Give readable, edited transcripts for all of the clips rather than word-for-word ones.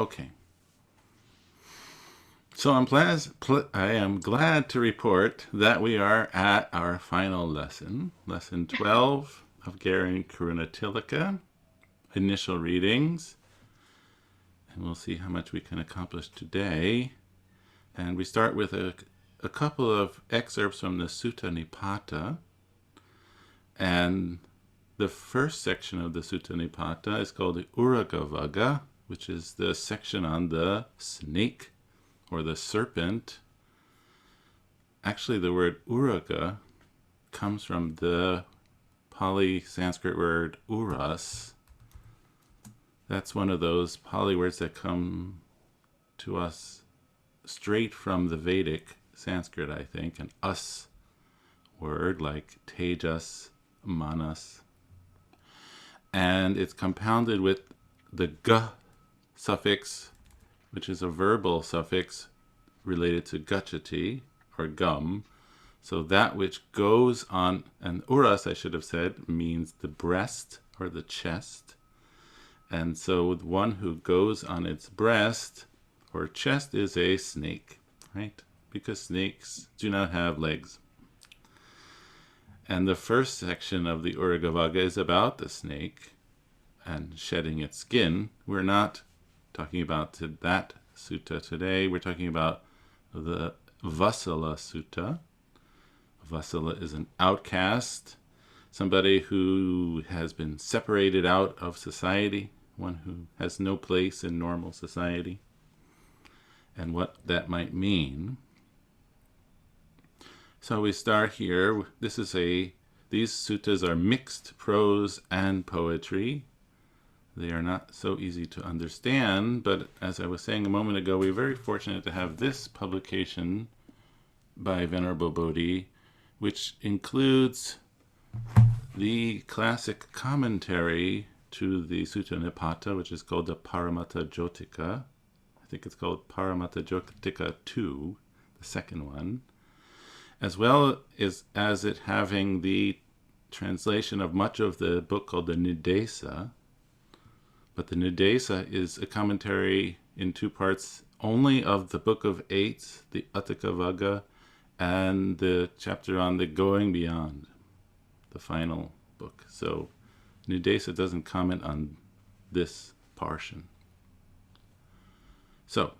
Okay. So I am glad to report that we are at our final lesson, lesson 12 of Garen Karunatilaka, initial readings, and we'll see how much we can accomplish today. And we start with a couple of excerpts from the Sutta Nipata, and the first section of the Sutta Nipata is called the Uragavaga, which is the section on the snake or the serpent. Actually, the word uraga comes from the Pali Sanskrit word uras. That's one of those Pali words that come to us straight from the Vedic Sanskrit, I think, an us word like tejas, manas. And it's compounded with the ga suffix, which is a verbal suffix related to gachati, or gum. So that which goes on, and uras, I should have said, means the breast or the chest. And so the one who goes on its breast or chest is a snake, right? Because snakes do not have legs. And the first section of the Uragavaga is about the snake and shedding its skin. We're not talking about that sutta today. We're talking about the Vasala Sutta. Vasala is an outcast, somebody who has been separated out of society, one who has no place in normal society, and what that might mean. So we start here. These suttas are mixed prose and poetry. They are not so easy to understand, but as I was saying a moment ago, we're very fortunate to have this publication by Venerable Bodhi, which includes the classic commentary to the Sutta Nipata, which is called the Paramatta Jyotika. I think it's called Paramatta Jyotika 2, the second one, as well as it having the translation of much of the book called the Nidesa. But the Nidesa is a commentary in two parts only of the Book of Eights, the Atthakavagga, and the chapter on the Going Beyond, the final book. So Nidesa doesn't comment on this portion. So,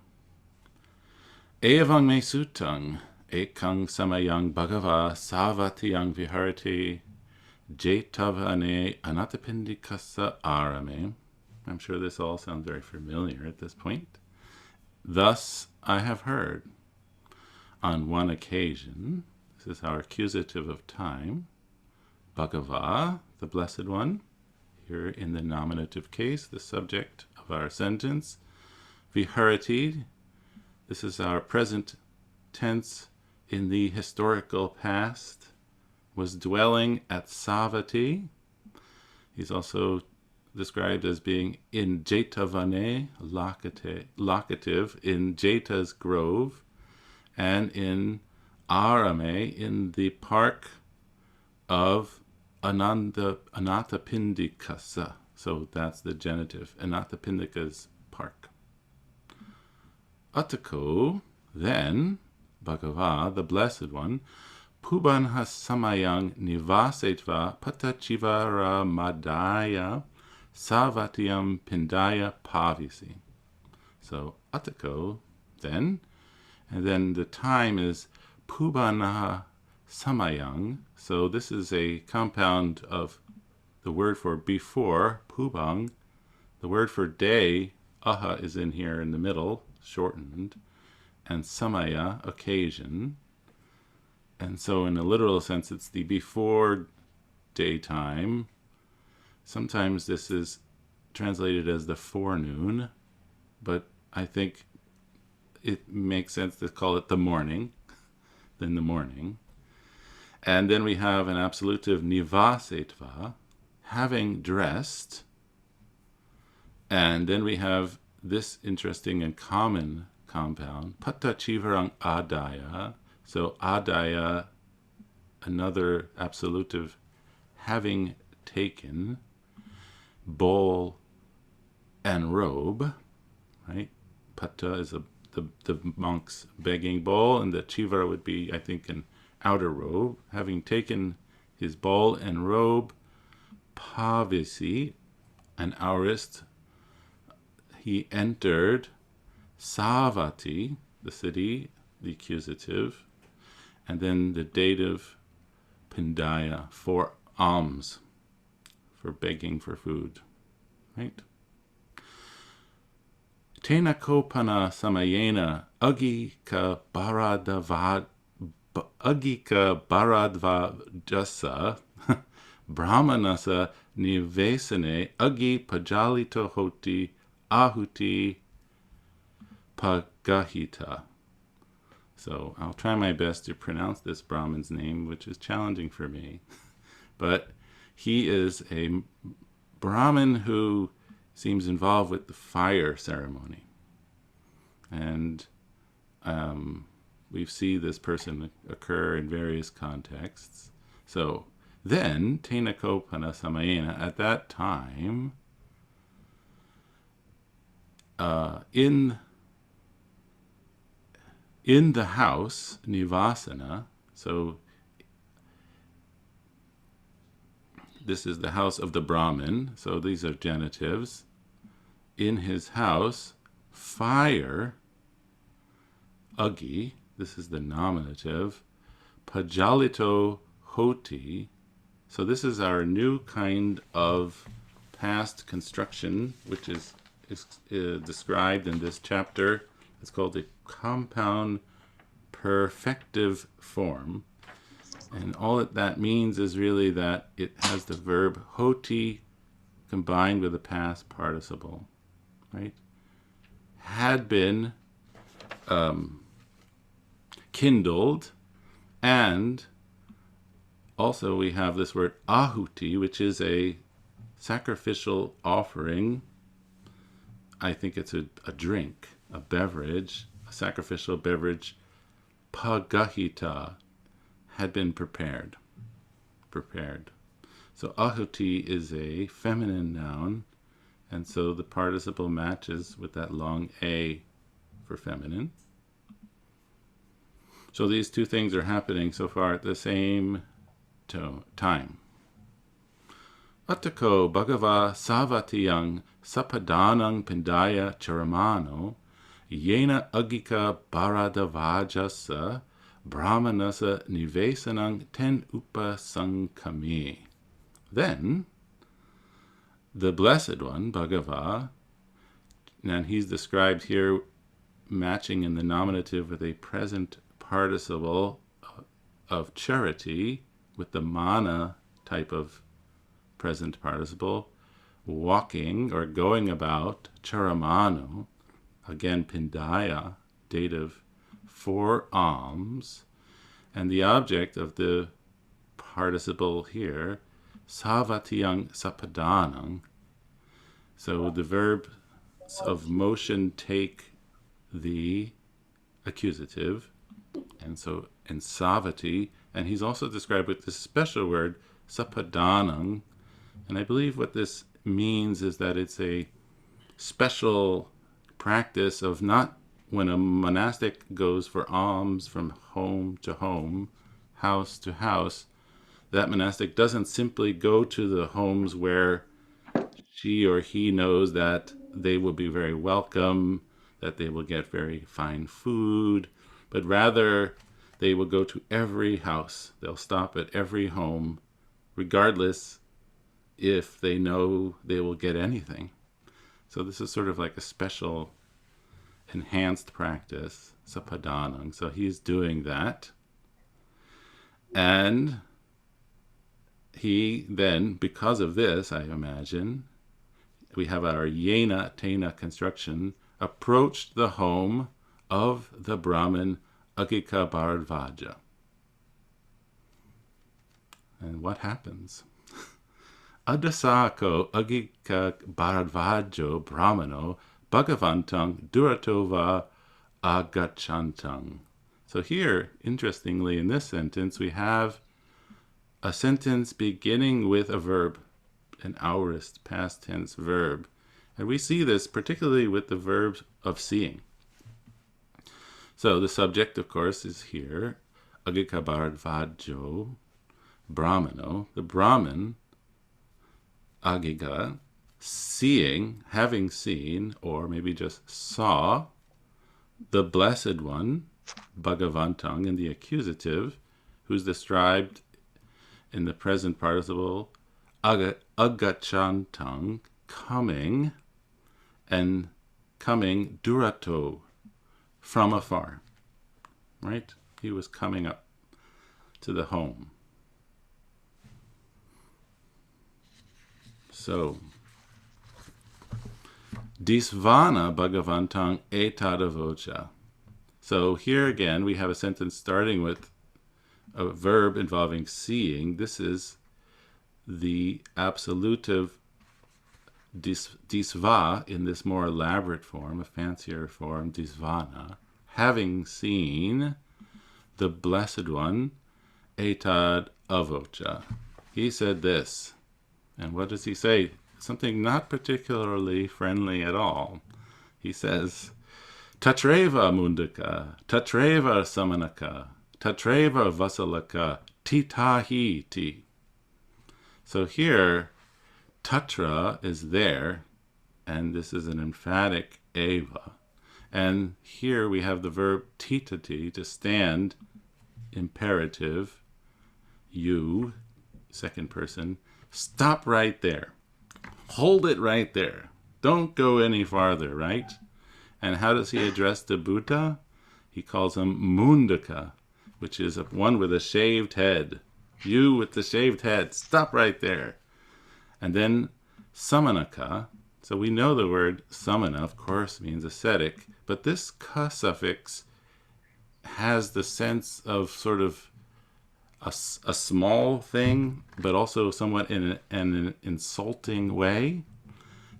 Evang me sutang, ekang samayang bhagava savatiyang viharati, jetavane anatapindikasa arame. I'm sure this all sounds very familiar at this point. Thus I have heard, on one occasion, this is our accusative of time, Bhagava, the Blessed One, here in the nominative case, the subject of our sentence, Viharati, this is our present tense in the historical past, was dwelling at Savatthi. He's also described as being in Jetavane, locative, in Jeta's grove, and in Arame, in the park of Anathapindikasa. So that's the genitive, Anathapindika's park. Attako, then, Bhagava, the Blessed One, Pubanha samayang nivasetva patachivara madaya Savatiyam Pindaya Pavisi. So Attako, then, and then the time is Pubanaha Samayang. So this is a compound of the word for before, Pubang. The word for day, Aha, is in here in the middle, shortened, and Samaya, occasion. And so in a literal sense, it's the before daytime. Sometimes this is translated as the forenoon, but I think it makes sense to call it the morning, then the morning. And then we have an absolutive nivasetva, having dressed. And then we have this interesting and common compound, patachivarang adaya. So adaya, another absolutive, having taken, bowl and robe, right? Pata is the monk's begging bowl, and the chivara would be, I think, an outer robe. Having taken his bowl and robe, pavisi, an aorist, he entered Savati, the city, the accusative, and then the dative Pindaya for alms, for begging for food, right? Tena kopana samayena agika baradvajasa brahmanasa nivesane agi pajalito hoti ahuti pagahita. So I'll try my best to pronounce this Brahmin's name, which is challenging for me. But he is a Brahmin who seems involved with the fire ceremony. And we see this person occur in various contexts. So then, Tenako Panasamayena, at that time, in the house, Nivasana, so this is the house of the Brahmin, so these are genitives. In his house, fire, agi, this is the nominative, pajalito hoti, so this is our new kind of past construction, which is described in this chapter. It's called the compound perfective form. And all that means is really that it has the verb hoti combined with the past participle, right? Had been kindled, and also we have this word ahuti, which is a sacrificial offering. I think it's a drink, a beverage, a sacrificial beverage, pagahita, had been prepared. So ahuti is a feminine noun, and so the participle matches with that long A for feminine. So these two things are happening so far at the same time. Attako bhagava savatiyang sapadanang pindaya charamano yena agika baradavajasa brahmanasa nivesanang ten upasankami. Then, the Blessed One, Bhagava, and he's described here matching in the nominative with a present participle of charity with the mana type of present participle, walking or going about, charamano, again pindaya, dative, for alms, and the object of the participle here, savatiyang sapadanang. So the verbs of motion take the accusative, and so in savati, and he's also described with this special word, sapadanang, and I believe what this means is that it's a special practice of not when a monastic goes for alms from home to home, house to house, that monastic doesn't simply go to the homes where she or he knows that they will be very welcome, that they will get very fine food, but rather they will go to every house. They'll stop at every home, regardless if they know they will get anything. So this is sort of like a special enhanced practice, sapadanang. So he's doing that. And he then, because of this, I imagine, we have our yena, tena construction, approached the home of the Brahmin Agika Bharadvaja. And what happens? Adasako Agika Bharadvajo Brahmano Bhagavantang Duratova Agachantang. So here, interestingly, in this sentence, we have a sentence beginning with a verb, an aorist past tense verb, And we see this particularly with the verb of seeing. So the subject, of course, is here, agikabardvajo, Brahmano. The Brahmin, agiga, seeing, having seen, or maybe just saw, the Blessed One, Bhagavantang, in the accusative, who's described in the present participle, agachantang, coming, and coming durato, from afar, right? He was coming up to the home. So, Disvana Bhagavantang etadavocha. So here again we have a sentence starting with a verb involving seeing. This is the absolutive disva in this more elaborate form, a fancier form, disvana. Having seen the Blessed One, etad avocha. He said this. And what does he say? Something not particularly friendly at all. He says, Tatreva mundaka, tatreva samanaka, tatreva vasalaka, titahi ti. So here, tatra is there, and this is an emphatic eva. And here we have the verb titati, to stand, imperative, you, second person. Stop right there. Hold it right there. Don't go any farther, right? And how does he address the Buddha? He calls him mundaka, which is one with a shaved head. You with the shaved head, stop right there. And then samanaka. So we know the word samana, of course, means ascetic, but this ka suffix has the sense of sort of a small thing, but also somewhat in an insulting way.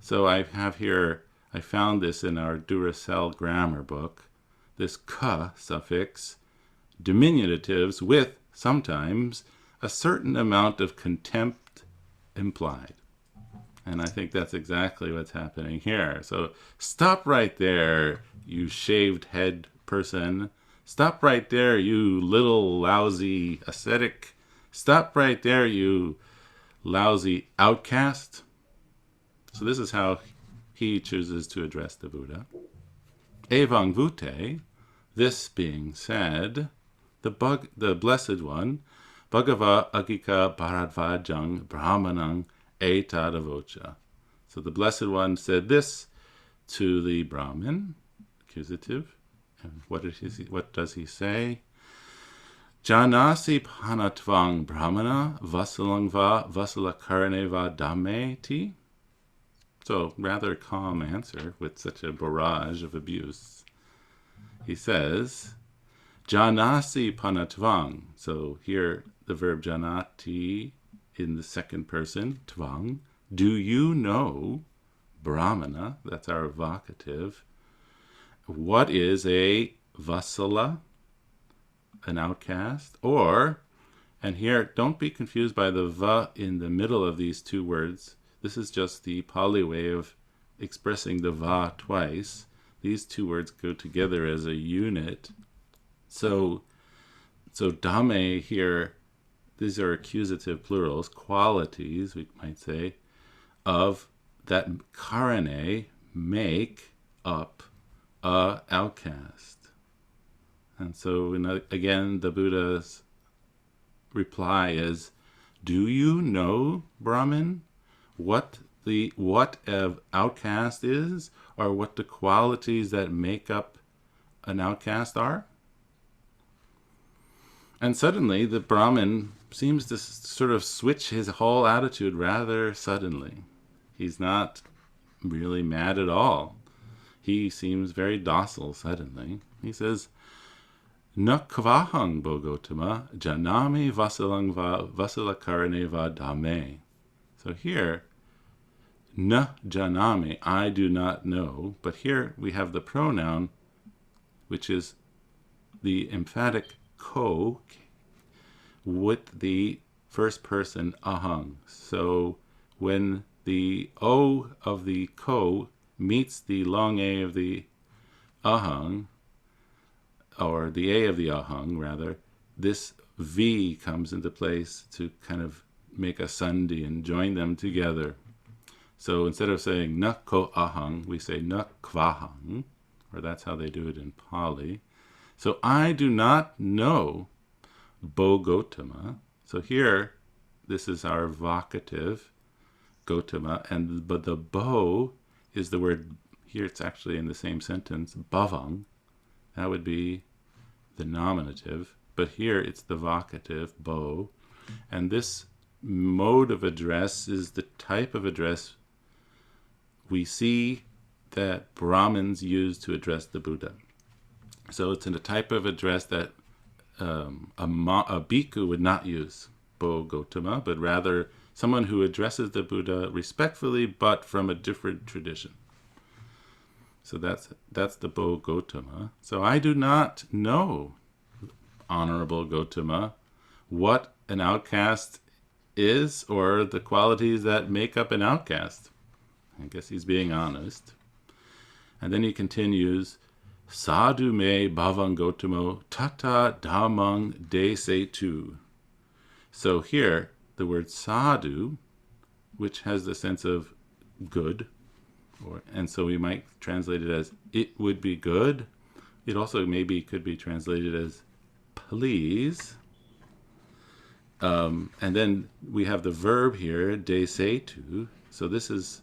So I have here, I found this in our Duracell grammar book, this ka suffix, diminutives with sometimes a certain amount of contempt implied. And I think that's exactly what's happening here. So stop right there, you shaved head person. Stop right there, you little lousy ascetic. Stop right there, you lousy outcast. So this is how he chooses to address the Buddha. Evang vute, this being said, the Blessed One, Bhagava Agika Bharadvajang Brahmanang etadavocha. So the Blessed One said this to the Brahmin, accusative. And what does he say? Janasi panatvang brahmana vasalangva vasalakarneva dameti. So rather calm answer with such a barrage of abuse. He says, Janasi panatvang. So here the verb janati in the second person, tvang. Do you know, brahmana, that's our vocative, what is a vasala, an outcast? Or, and here, don't be confused by the va in the middle of these two words. This is just the Pali way of expressing the va twice. These two words go together as a unit. So dame here, these are accusative plurals, qualities, we might say, of that karane, make up a outcast. And so again, the Buddha's reply is, do you know, Brahmin, what an outcast is, or what the qualities that make up an outcast are? And suddenly the Brahmin seems to sort of switch his whole attitude rather suddenly. He's not really mad at all. He seems very docile suddenly. He says, Na kvahang bogotama janami vasalangva vasalakaraneva dame. So here, na janami, I do not know. But here we have the pronoun, which is the emphatic ko with the first person ahang. So when the O of the ko meets the long A of the ahang, or the A of the ahang, rather, this V comes into place to kind of make a sandhi and join them together. So instead of saying na ko ahang, we say na kvahang, or that's how they do it in Pali. So I do not know Bo Gotama. So here, this is our vocative, Gotama, but the Bo is the word, here it's actually in the same sentence, Bhavang. That would be the nominative, but here it's the vocative, Bo. And this mode of address is the type of address we see that Brahmins use to address the Buddha. So it's in a type of address that a bhikkhu would not use, Bo Gotama, but rather someone who addresses the Buddha respectfully, but from a different tradition. So that's the Bo Gotama. So I do not know, Honorable Gotama, what an outcast is or the qualities that make up an outcast. I guess he's being honest. And then he continues, Sadhu me bhavang gotamo tata dhammang de se tu. So here, the word sadhu, which has the sense of good, and so we might translate it as it would be good. It also maybe could be translated as please. And then we have the verb here, de se tu. So this is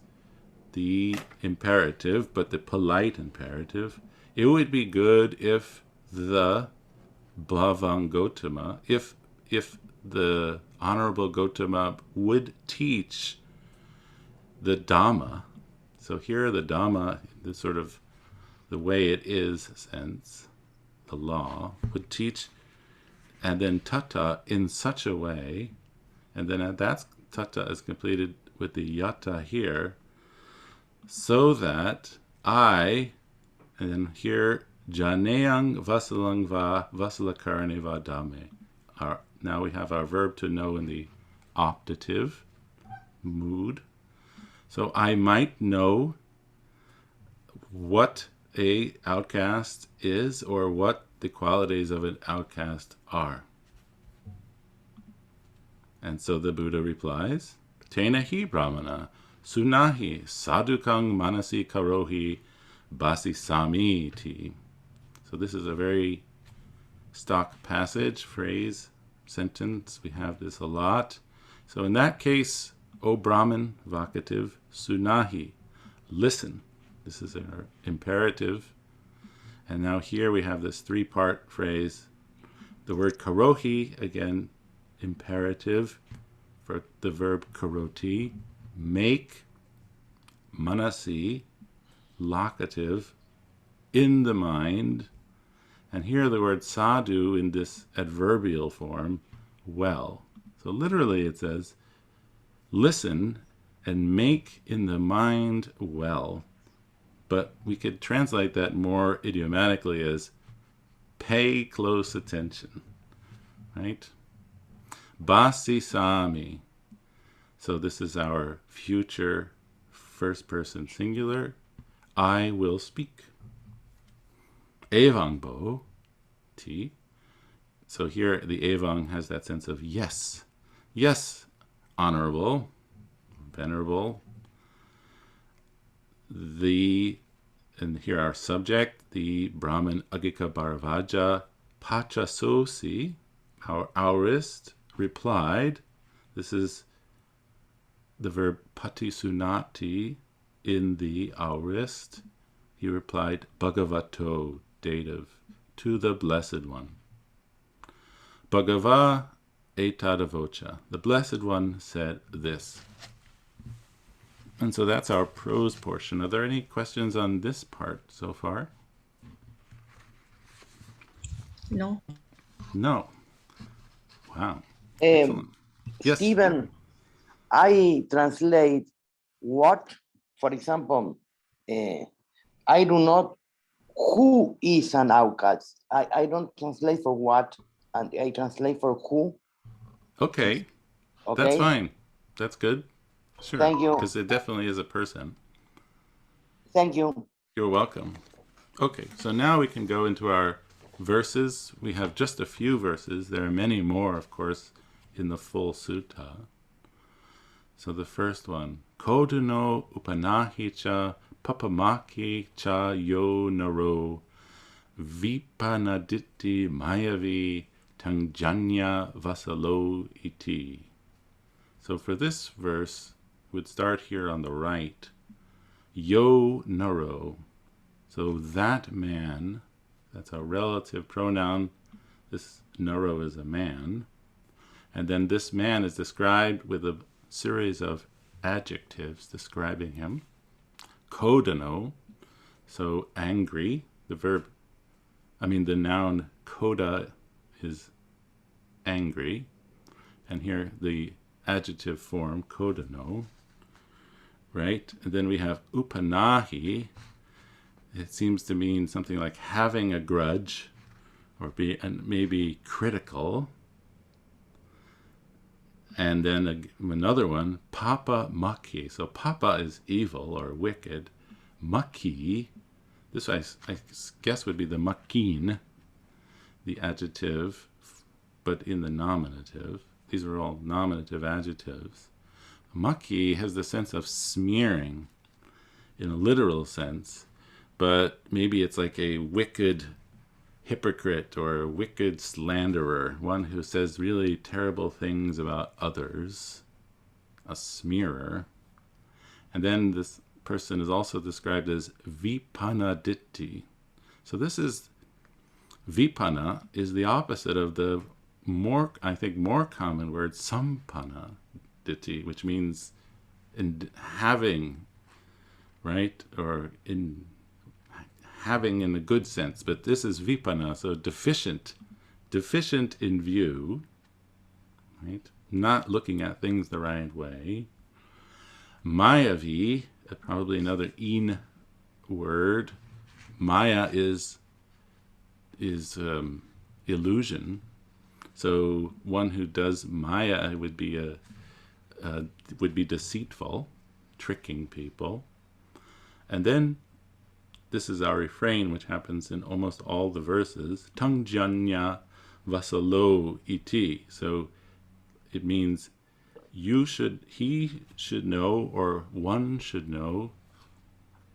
the imperative, but the polite imperative. It would be good if the Bhavang Gotama, if the Honorable Gotama would teach the Dhamma. So here the Dhamma, the sort of the way it is sense, the law, would teach, and then tata in such a way, and then that's tata is completed with the yata here, so that I, and then here, janeyang vasalang va vasalakarane va dame. Now we have our verb to know in the optative mood. So I might know what a outcast is or what the qualities of an outcast are. And so the Buddha replies, Tena hi brahmana, sunahi sadhukang manasi karohi basi samiti. So this is a very stock passage, phrase, sentence. We have this a lot. So in that case, O Brahman, vocative, sunahi, listen. This is our imperative. And now here we have this three-part phrase. The word karohi, again, imperative for the verb karoti, make, manasi, locative, in the mind. And here the word sadhu in this adverbial form, well. So literally it says, listen and make in the mind well. But we could translate that more idiomatically as pay close attention, right? Basi sami. So this is our future first person singular. I will speak. Evangbo, T. So here the evang has that sense of yes. Yes, honorable, venerable. And here our subject, the Brahmin Agika Bharavaja Pachasosi, our aorist, replied. This is the verb patisunati in the aorist. He replied, Bhagavato, dative, to the Blessed One. Bhagava etadavocha. The Blessed One said this. And so that's our prose portion. Are there any questions on this part so far? No. No. Wow. Excellent. Yes. Stephen, I translate what, for example, I do not, who is an outcast? I don't translate for what, and I translate for who. Okay. That's fine. That's good. Sure, Thank you. because it definitely is a person. Thank you. You're welcome. Okay, so now we can go into our verses. We have just a few verses. There are many more, of course, in the full sutta. So the first one, Kodu no upanahi cha papamaki cha yo naro vipanaditti mayavi tangjanya vasalo iti. So for this verse, we'd start here on the right. Yo naro. So that man, that's a relative pronoun. This naro is a man. And then this man is described with a series of adjectives describing him. Kodano, so angry. The noun koda is angry. And here the adjective form, kodano, right? And then we have upanahi. It seems to mean something like having a grudge or maybe critical. And then another one, papa maki. So papa is evil or wicked. Maki, this I guess would be the makin, the adjective, but in the nominative. These are all nominative adjectives. Maki has the sense of smearing in a literal sense, but maybe it's like a wicked hypocrite or a wicked slanderer, one who says really terrible things about others, a smearer. And then this person is also described as vipanaditti. So this is, vipana is the opposite of the more common word sampanaditti, which means in having, right? Or in having in a good sense, but this is vipana, so deficient in view, right? Not looking at things the right way. Mayavi, probably another in word. Maya is illusion. So one who does maya would be deceitful, tricking people. And then this is our refrain, which happens in almost all the verses. Tangjanya vasalo iti. So it means he should know, or one should know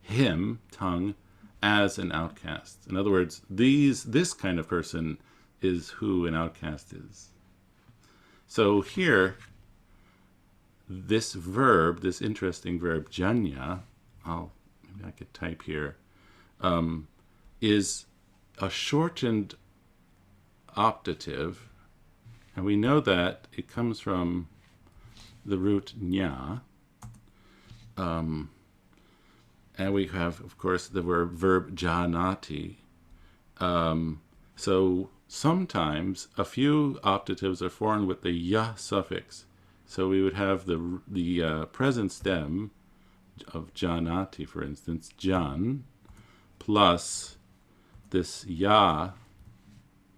him, tongue, as an outcast. In other words, this kind of person is who an outcast is. So here, this verb, this interesting verb, janya, maybe I could type here, is a shortened optative, and we know that it comes from the root nya, and we have, of course, the verb janati. So sometimes a few optatives are formed with the ya suffix. So we would have the present stem of janati, for instance, jan, plus this ya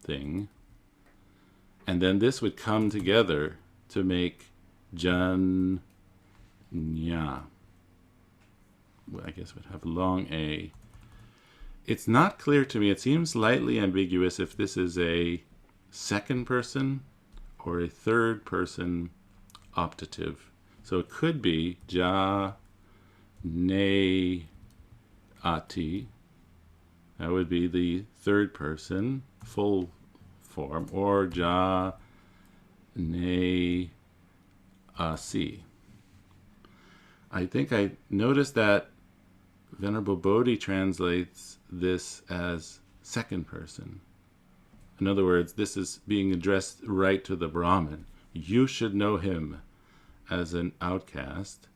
thing, and then this would come together to make jan nya. I guess would have long a. It's not clear to me. It seems slightly ambiguous if this is a second person or a third person optative. So it could be ja ne ati. That would be the third person, full form, or ja ne asi. I think I noticed that Venerable Bodhi translates this as second person. In other words, this is being addressed right to the Brahmin. You should know him as an outcast.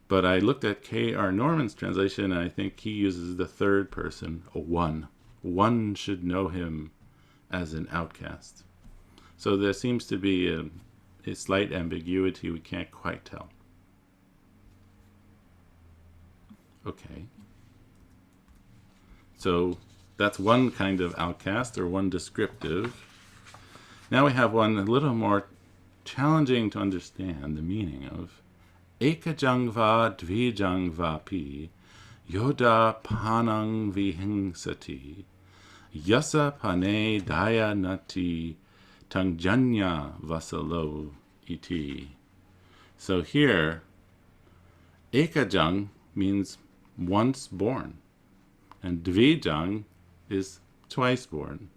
But I looked at K.R. Norman's translation, and I think he uses the third person, a one. One should know him as an outcast. So there seems to be a slight ambiguity. We can't quite tell. Okay. So that's one kind of outcast, or one descriptive. Now we have one a little more challenging to understand the meaning of. ekajang va dvijang vapi, yoda panang vihingsati, yasa pane daya nati, tangjanya vasalo iti. So here, ekajang means once born, and dvijang is twice born,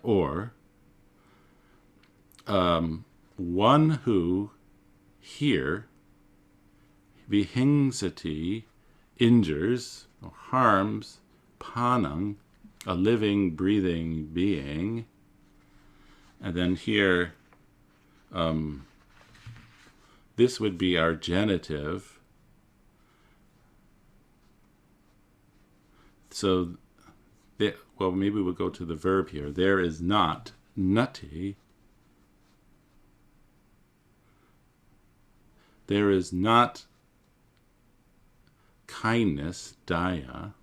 or one who here vihingsati injures or harms panang, a living, breathing being. And then here, this would be our genitive. So, well, maybe we'll go to the verb here. There is not nati. There is not kindness, daya.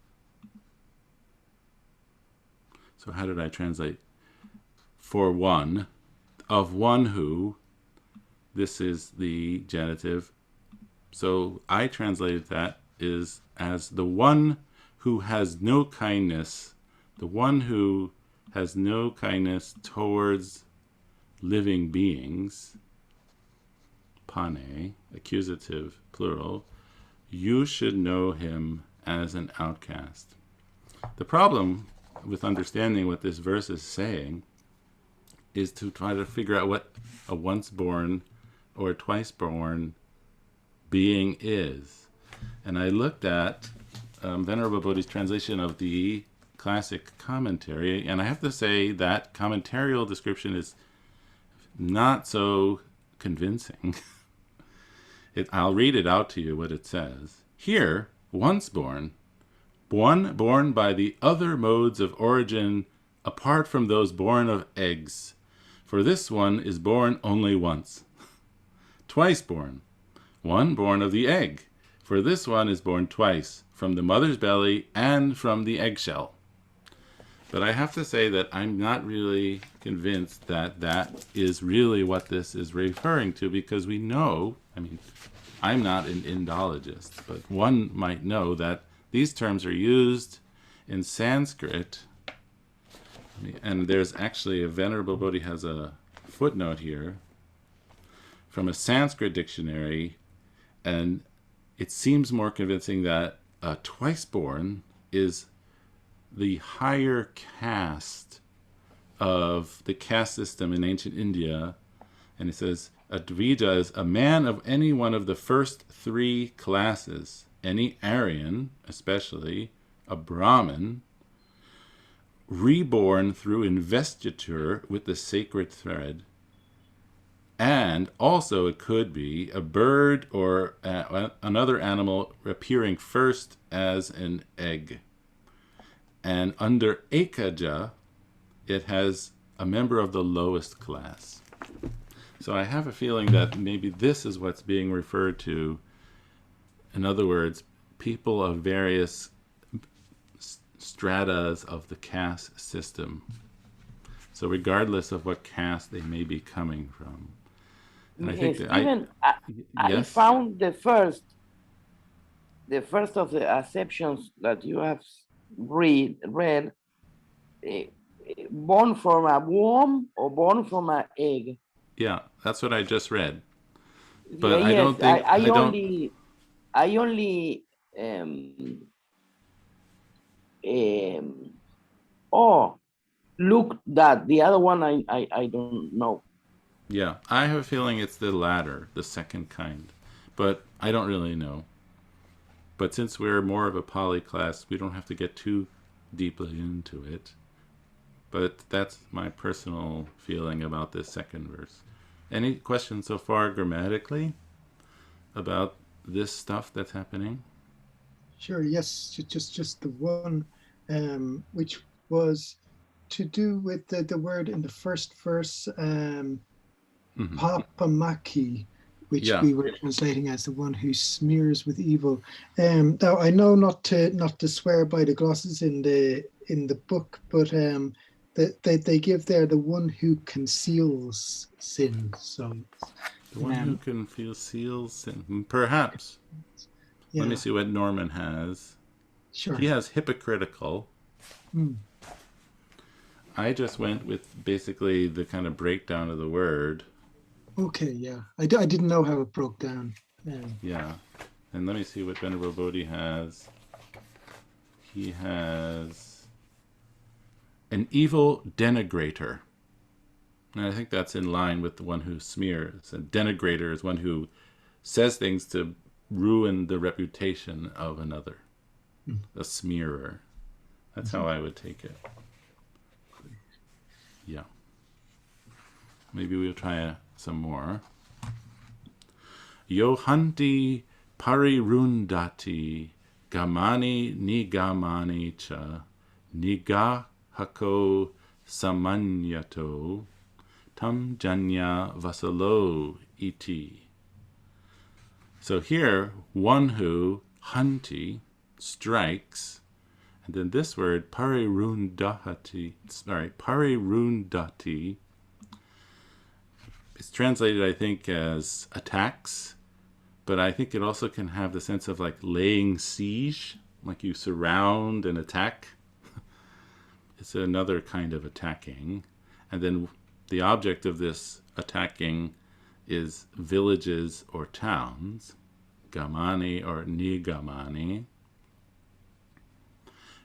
So how did I translate? For one, of one who, this is the genitive. So I translated that as the one who has no kindness, the one who has no kindness towards living beings, pane, accusative, plural, you should know him as an outcast. The problem with understanding what this verse is saying is to try to figure out what a once born or twice born being is. And I looked at Venerable Bodhi's translation of the classic commentary, and I have to say that commentarial description is not so convincing. I'll read it out to you what it says. Here, once born, one born by the other modes of origin apart from those born of eggs, for this one is born only once. Twice born, one born of the egg, for this one is born twice, from the mother's belly and from the eggshell. But I have to say that I'm not really convinced that that is really what this is referring to, because we know, I mean, I'm not an Indologist, but one might know that these terms are used in Sanskrit. And there's actually a Venerable Bodhi has a footnote here from a Sanskrit dictionary, and it seems more convincing that twice born is the higher caste of the caste system in ancient India. And it says, a Dvija is a man of any one of the first three classes, any Aryan, especially a Brahmin, reborn through investiture with the sacred thread. And also it could be a bird or another animal appearing first as an egg. And under Ekaja, it has a member of the lowest class. So I have a feeling that maybe this is what's being referred to. In other words, people of various stratas of the caste system. So regardless of what caste they may be coming from. And I think Stephen, I found the first of the acceptions that you have read, born from a womb or born from an egg. Yeah, that's what I just read. But yes, I don't think I only look that the other one I don't know. Yeah, I have a feeling it's the latter, the second kind, but I don't really know. But since we're more of a Pali class, we don't have to get too deeply into it. But that's my personal feeling about this second verse. Any questions so far grammatically about this stuff that's happening? Sure, yes, just the one, which was to do with the word in the first verse, papamaki, which we were translating as the one who smears with evil. Now I know not to swear by the glosses in the book, but they give there the one who conceals sin. So The one who can feel seals, perhaps. Yeah. Let me see what Norman has. Sure. He has hypocritical. Mm. I just went with basically the kind of breakdown of the word. Okay, yeah. I didn't know how it broke down. Yeah. And let me see what Venerable Bodhi has. He has an evil denigrator. And I think that's in line with the one who smears. A denigrator is one who says things to ruin the reputation of another. A smearer. That's how I would take it. Yeah. Maybe we'll try some more. Yohanti parirundati gamani nigamani cha nigahako samanyato tam janya vasalo iti. So here, one who, hanti, strikes, and then this word, parirundati, it's translated, I think, as attacks, but I think it also can have the sense of like laying siege, like you surround and attack. It's another kind of attacking. And then the object of this attacking is villages or towns, gamani or nigamani.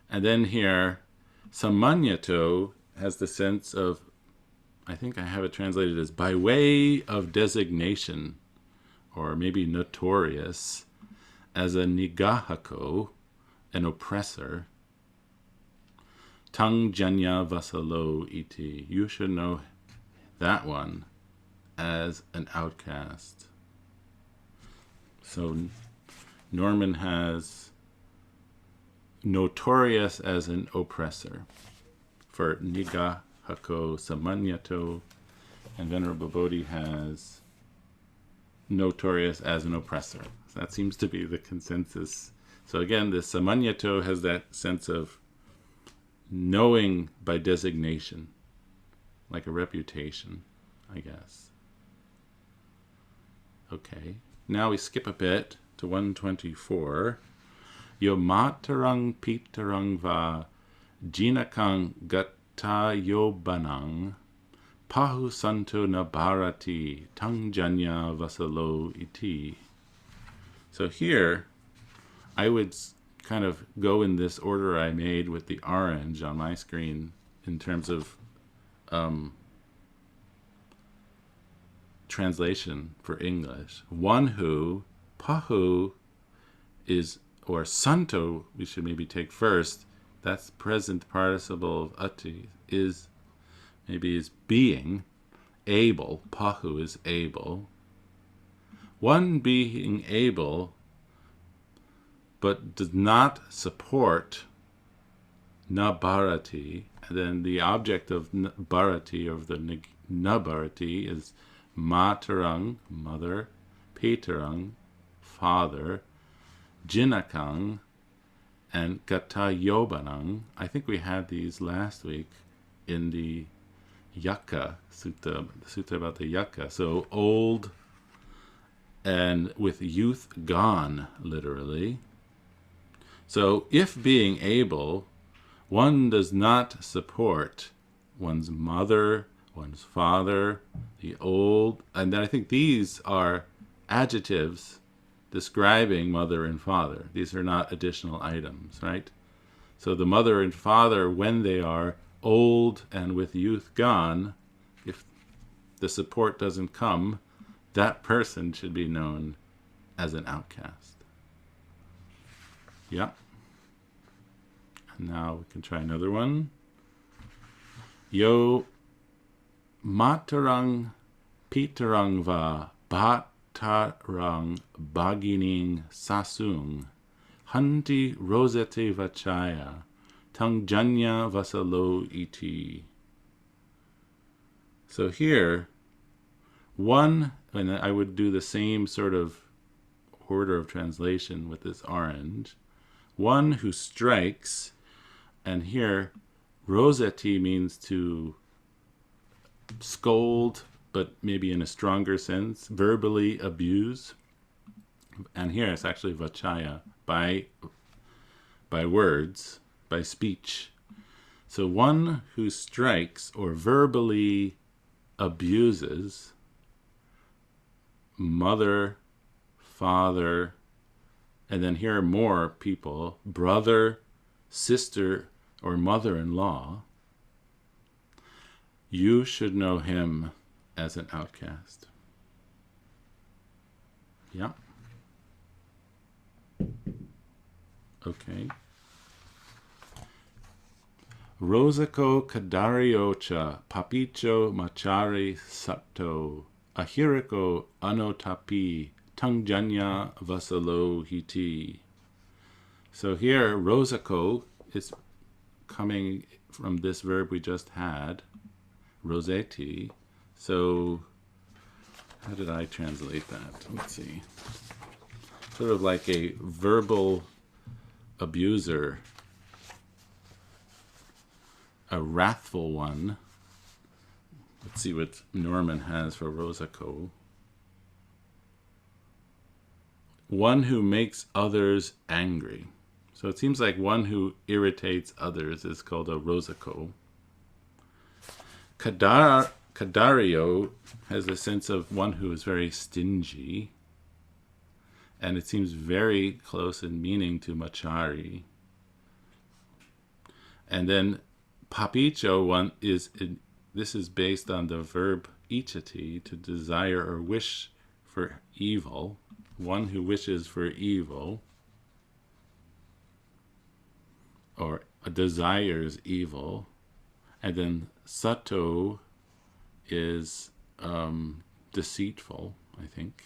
And then here, samanyato has the sense of, I think I have it translated as by way of designation, or maybe notorious, as a nigahako, an oppressor. Tang janya vasalo iti. You should know that one as an outcast. So Norman has notorious as an oppressor for nigahako samanyato, and Venerable Bodhi has notorious as an oppressor. So that seems to be the consensus. So again, the samanyato has that sense of knowing by designation, like a reputation, I guess. Okay, now we skip a bit to 124. Yo matarang pitarang va jinakang gata yobanang pahu santo nabarati tang janya vasalo iti. So here, I would kind of go in this order I made with the orange on my screen in terms of translation for English. One who, pahu is, or santo, we should maybe take first. That's present participle of ati, is being able. Pahu is able. One being able, but does not support nabarati. And then the object of bharati, of the nabarati, is matarang, mother, pitarang, father, jinakang, and gatayobanang. I think we had these last week in the Yakka Sutta, the sutta about the Yakka. So old and with youth gone, literally. So if being able, one does not support one's mother, one's father, the old, and then I think these are adjectives describing mother and father. These are not additional items, right? So the mother and father, when they are old and with youth gone, if the support doesn't come, that person should be known as an outcast. Yeah. And now we can try another one. Yo matarang pitarang va bhatarang bagining sasung hanti rosete vachaya tang janya vasalo iti. So here, one, and I would do the same sort of order of translation with this orange. One who strikes, and here, roseti means to scold, but maybe in a stronger sense, verbally abuse. And here it's actually vachaya, by words, by speech. So one who strikes or verbally abuses mother, father, and then here are more people, brother, sister, or mother-in-law, you should know him as an outcast. Yeah. Okay. Rosako kadariocha papicho machari satto ahiriko anotapi tangjanya vasalo hiti. So here, Rosako is coming from this verb we just had, roseti. So how did I translate that? Let's see. Sort of like a verbal abuser, a wrathful one. Let's see what Norman has for Rosako. One who makes others angry. So it seems like one who irritates others is called a Rosako. Kadario has the sense of one who is very stingy, and it seems very close in meaning to Machari. And then Papicho this is based on the verb ichati, to desire or wish for evil. One who wishes for evil, or desires evil. And then sato is deceitful, I think.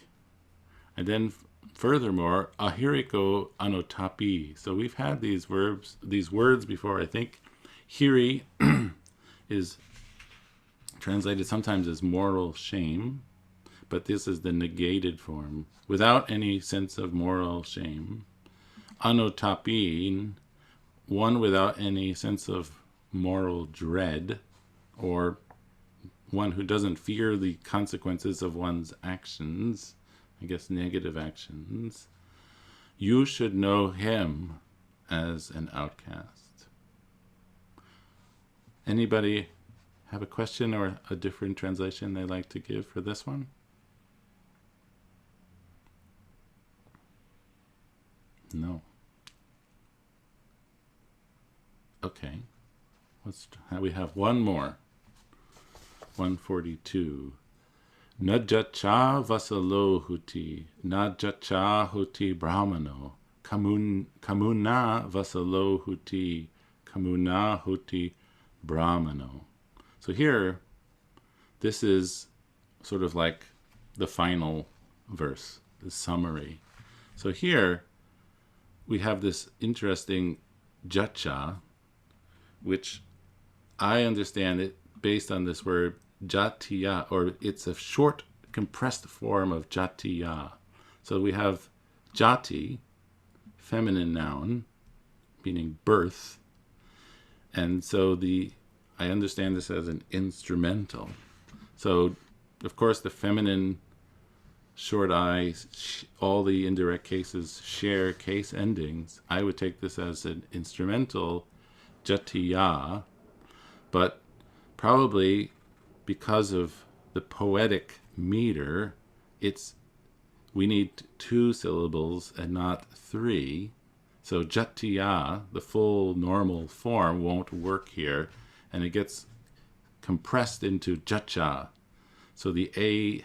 And then furthermore, ahiriko anotapi. So we've had these words before, I think. Hiri is translated sometimes as moral shame, but this is the negated form, without any sense of moral shame. Anotapin, one without any sense of moral dread, or one who doesn't fear the consequences of one's actions, I guess negative actions. You should know him as an outcast. Anybody have a question or a different translation they like to give for this one? No. Okay. We have one more. 142. Najacha vasalo huti, najacha huti brahmano, kamuna vasalo huti, kamuna huti brahmano. So here, this is sort of like the final verse, the summary. So here, we have this interesting jacha, which I understand it based on this word jatiya, or it's a short compressed form of jatiya. So we have jati, feminine noun, meaning birth, and so I understand this as an instrumental. So of course the feminine short I, all the indirect cases share case endings. I would take this as an instrumental jatiya, but probably because of the poetic meter, we need 2 syllables and not 3. So jatiya, the full normal form, won't work here, and it gets compressed into jacha. So the A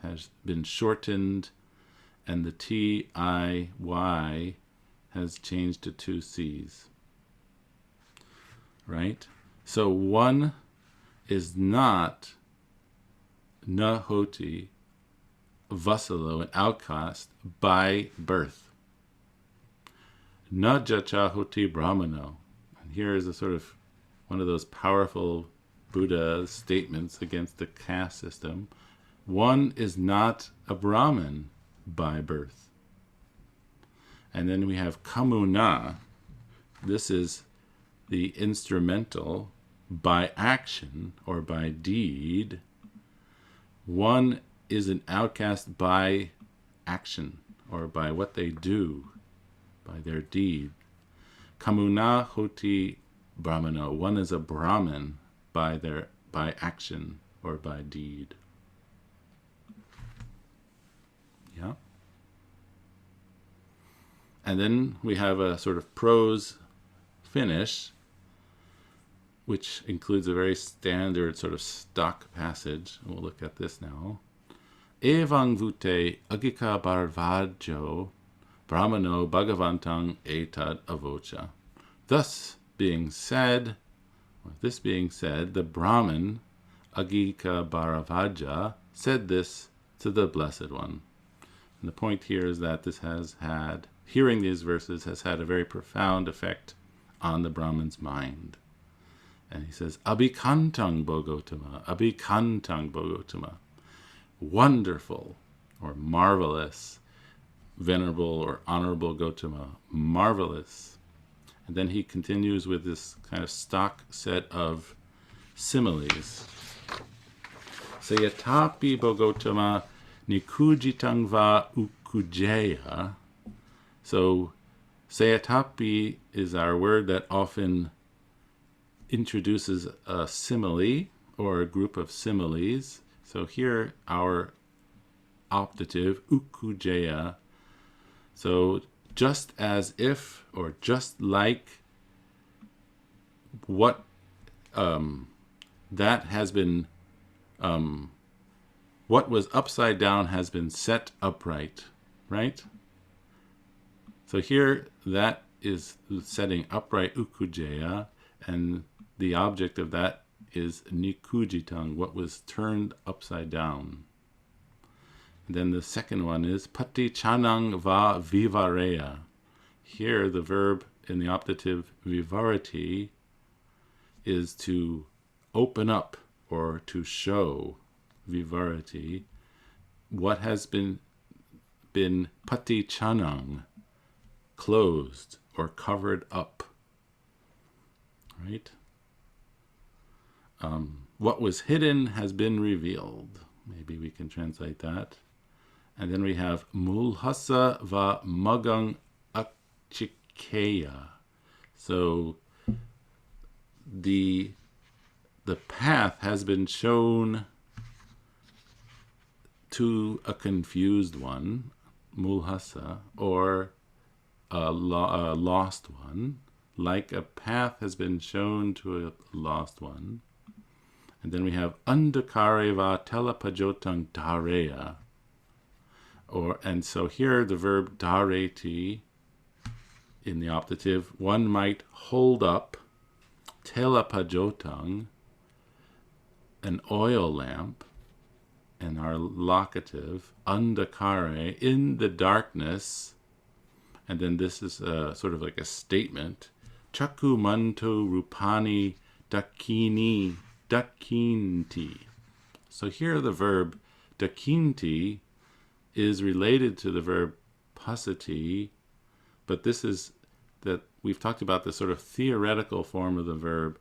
has been shortened, and the T-I-Y has changed to 2 C's. Right? So one is not nahoti, vasalo, an outcast, by birth. Najachahoti brahmano. And here is a sort of one of those powerful Buddha statements against the caste system. One is not a Brahmin by birth. And then we have kamuna. This is the instrumental by action or by deed. One is an outcast by action, or by what they do, by their deed. Kamuna hoti brahmano. One is a Brahmin by action or by deed. Yeah. And then we have a sort of prose finish, which includes a very standard sort of stock passage. We'll look at this now. Evang vute agika barvajo brahmano bhagavantang etad avocha. Thus being said, the Brahmin Agika Bharavaja said this to the Blessed One. And the point here is that hearing these verses has had a very profound effect on the Brahmin's mind. And he says, Abhikantang Bhagotama, wonderful or marvelous, venerable or honorable Gotama, marvelous. And then he continues with this kind of stock set of similes. Sayatapi Bhagotama Nikujitang va ukujeya. So Sayatapi is our word that often introduces a simile or a group of similes. So here our optative ukujeya. So just as if, or just like, what that has been, what was upside down has been set upright, right? So here that is setting upright ukujeya, and the object of that is nikujitang, what was turned upside down. And then the second one is pati chanang va vivareya. Here the verb in the optative vivarati is to open up or to show, vivarati, what has been pati chanang, closed or covered up, right? What was hidden has been revealed. Maybe we can translate that. And then we have mulhasa va magang akchikeya. So the path has been shown to a confused one, mulhasa, or a lost one, like a path has been shown to a lost one. And then we have andakare va telapajotang dareya. And so here the verb dareti in the optative, one might hold up telapajotang, an oil lamp, and our locative, andakare, in the darkness. And then this is sort of like a statement. Chaku manto rupani dakinti. So here the verb dakinti is related to the verb pasati, but this is that we've talked about the sort of theoretical form of the verb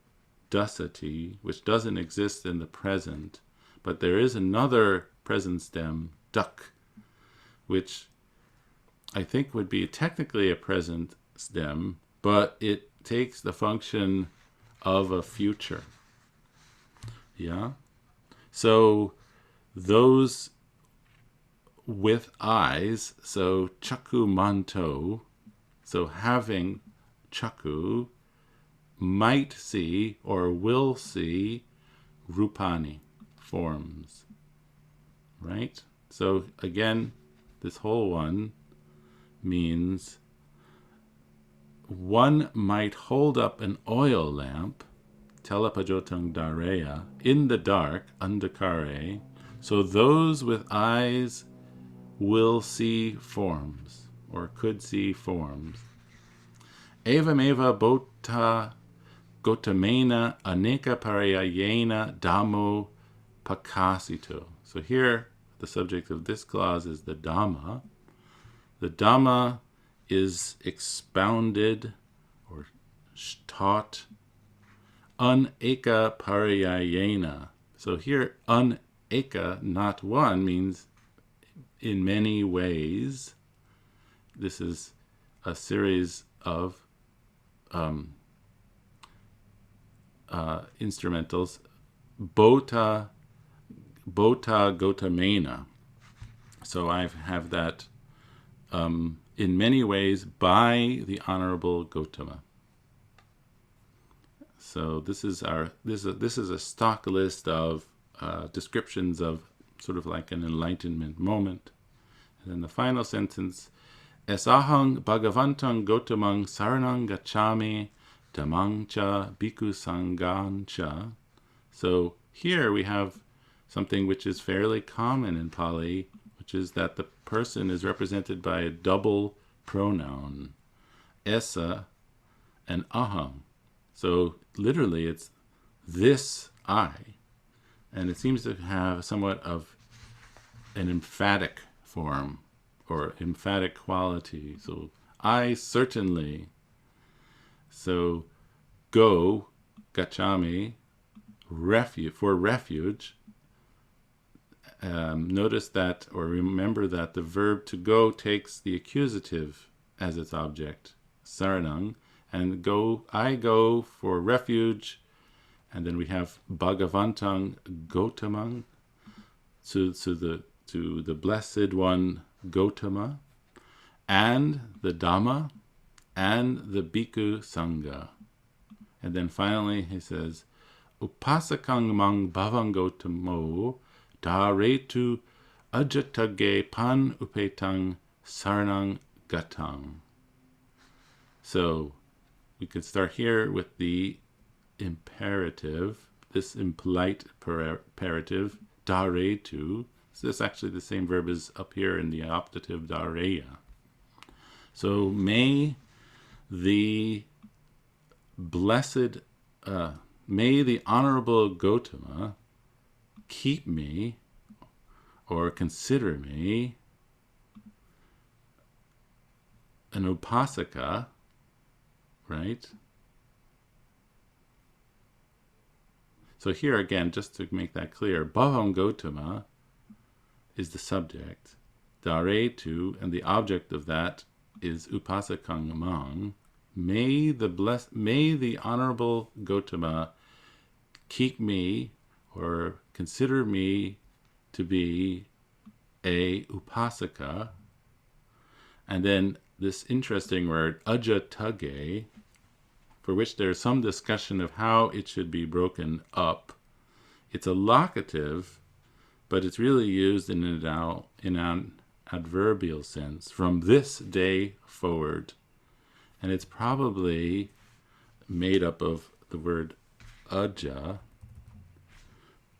dasati, which doesn't exist in the present, but there is another present stem, dak, which I think would be technically a present stem, but it takes the function of a future. Yeah? So those with eyes, so chaku manto, so having chaku, might see or will see rupani, forms, right? So again, this whole one means one might hold up an oil lamp, telapajotang dareya, in the dark, andakare, so those with eyes will see forms, or could see forms. Evameva bota gotamena aneka parayayena damo pakasito. So here, the subject of this clause is the Dhamma. The Dhamma is expounded or taught aneka parayayena. So here, aneka eka, not one, means in many ways. This is a series of instrumentals. Bota Gotamena. So I have that in many ways by the Honorable Gotama. So this is a stock list of descriptions of sort of like an enlightenment moment. And then the final sentence, Esahang Bhagavantang Gotamang Saranang Gacchami Dhammangcha Bhikkhu Sanghancha. So here we have something which is fairly common in Pali, which is that the person is represented by a double pronoun, esa and aham. So literally it's this I. And it seems to have somewhat of an emphatic form or emphatic quality. So I certainly. So go, gacchami, for refuge. Notice that, or remember that the verb to go takes the accusative as its object, saranang, and go, I go for refuge, and then we have bhagavantang gotamang, to the blessed one Gotama, and the Dhamma, and the Bhikkhu Sangha. And then finally he says, upasakang mang bhavang gotamo dharetu ajatage pan upetang saranang gatang. So we could start here with the imperative, this impolite imperative, dharetu. So this is actually the same verb as up here in the optative dhareya. So may the blessed, may the Honorable Gotama keep me or consider me an upasaka, right? So here again, just to make that clear, Bhavam Gotama is the subject, dharetu, and the object of that is upasakang amang. May the Honorable Gotama keep me or consider me to be a upasaka. And then this interesting word, ajatage, for which there's some discussion of how it should be broken up. It's a locative, but it's really used in an adverbial sense, from this day forward. And it's probably made up of the word aja,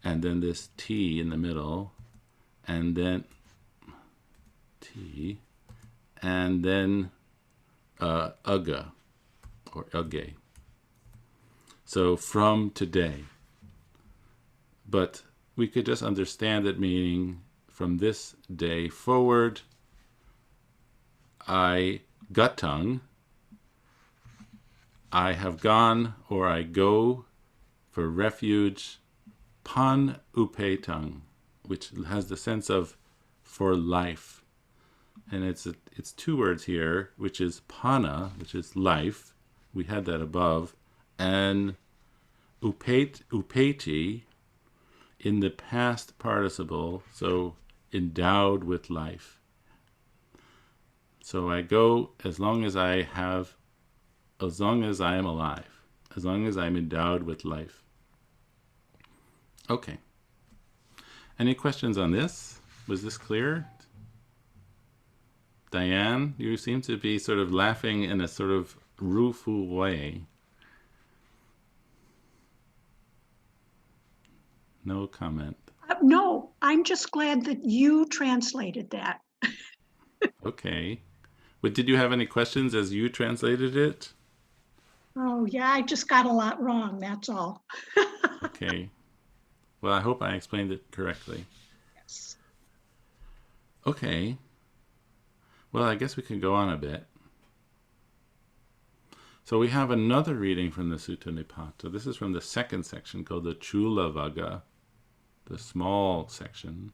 and then this T in the middle, and then T, and then uga, or uge. So from today. But we could just understand it meaning from this day forward, I gatang, I have gone or I go for refuge, pan upetang, which has the sense of for life. And it's two words here, which is pana, which is life. We had that above. And upeti in the past participle, so endowed with life. So I go as long as I am alive, as long as I'm endowed with life. Okay. Any questions on this? Was this clear? Diane, you seem to be sort of laughing in a sort of rueful way. No comment. No, I'm just glad that you translated that. Okay. But did you have any questions as you translated it? Oh, yeah, I just got a lot wrong, that's all. Okay. Well, I hope I explained it correctly. Yes. Okay. Well, I guess we can go on a bit. So we have another reading from the Sutta Nipata. This is from the second section called the Chula Vaga. the small section.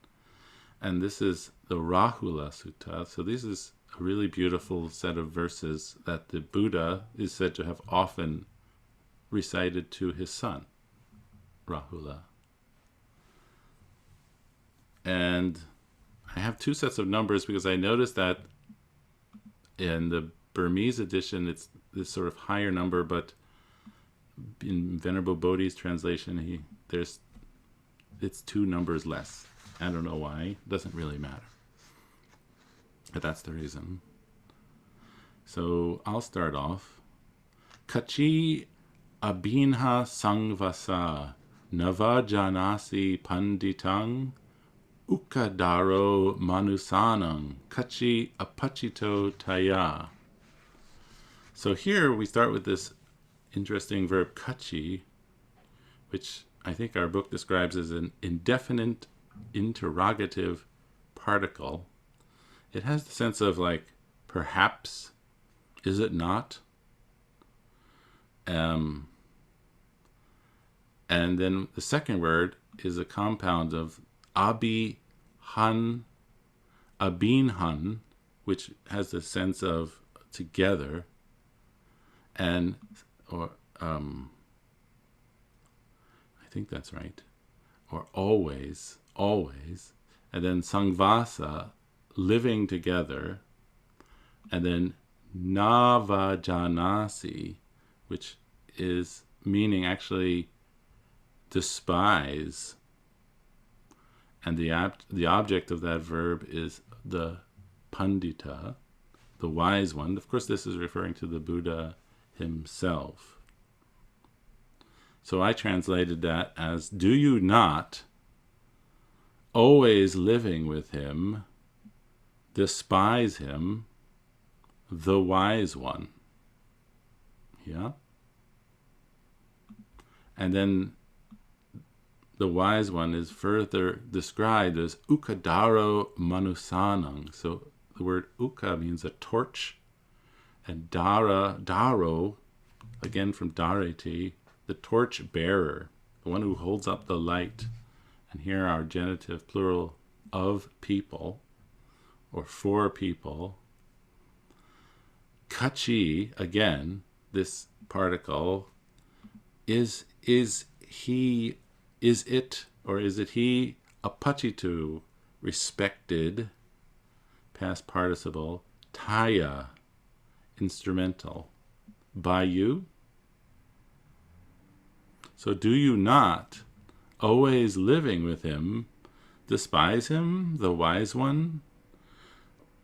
And this is the Rahula Sutta. So this is a really beautiful set of verses that the Buddha is said to have often recited to his son, Rahula. And I have two sets of numbers because I noticed that in the Burmese edition, it's this sort of higher number, but in Venerable Bodhi's translation, it's two numbers less. I don't know why. It doesn't really matter. But that's the reason. So I'll start off. Kachi abinha sangvasa navajanasi panditang ukadaro manusanang kachi apachito taya. So here we start with this interesting verb kachi, which I think our book describes as an indefinite interrogative particle. It has the sense of like, perhaps, is it not? And then the second word is a compound of abinhan, which has the sense of together, and I think that's right, or always, and then sangvasa, living together, and then navajanasi, which is meaning actually despise, and the object of that verb is the pandita, the wise one. Of course, this is referring to the Buddha himself. So I translated that as, do you not, always living with him, despise him, the wise one? Yeah? And then the wise one is further described as ukadaro manusanang. So the word uka means a torch, and daro, again from dareti, the torch bearer, the one who holds up the light. And here our genitive plural of people, or for people. Kachi, again, this particle, is it, or is it he, apachitu, respected, past participle, taya, instrumental, by you? So do you not, always living with him, despise him, the wise one,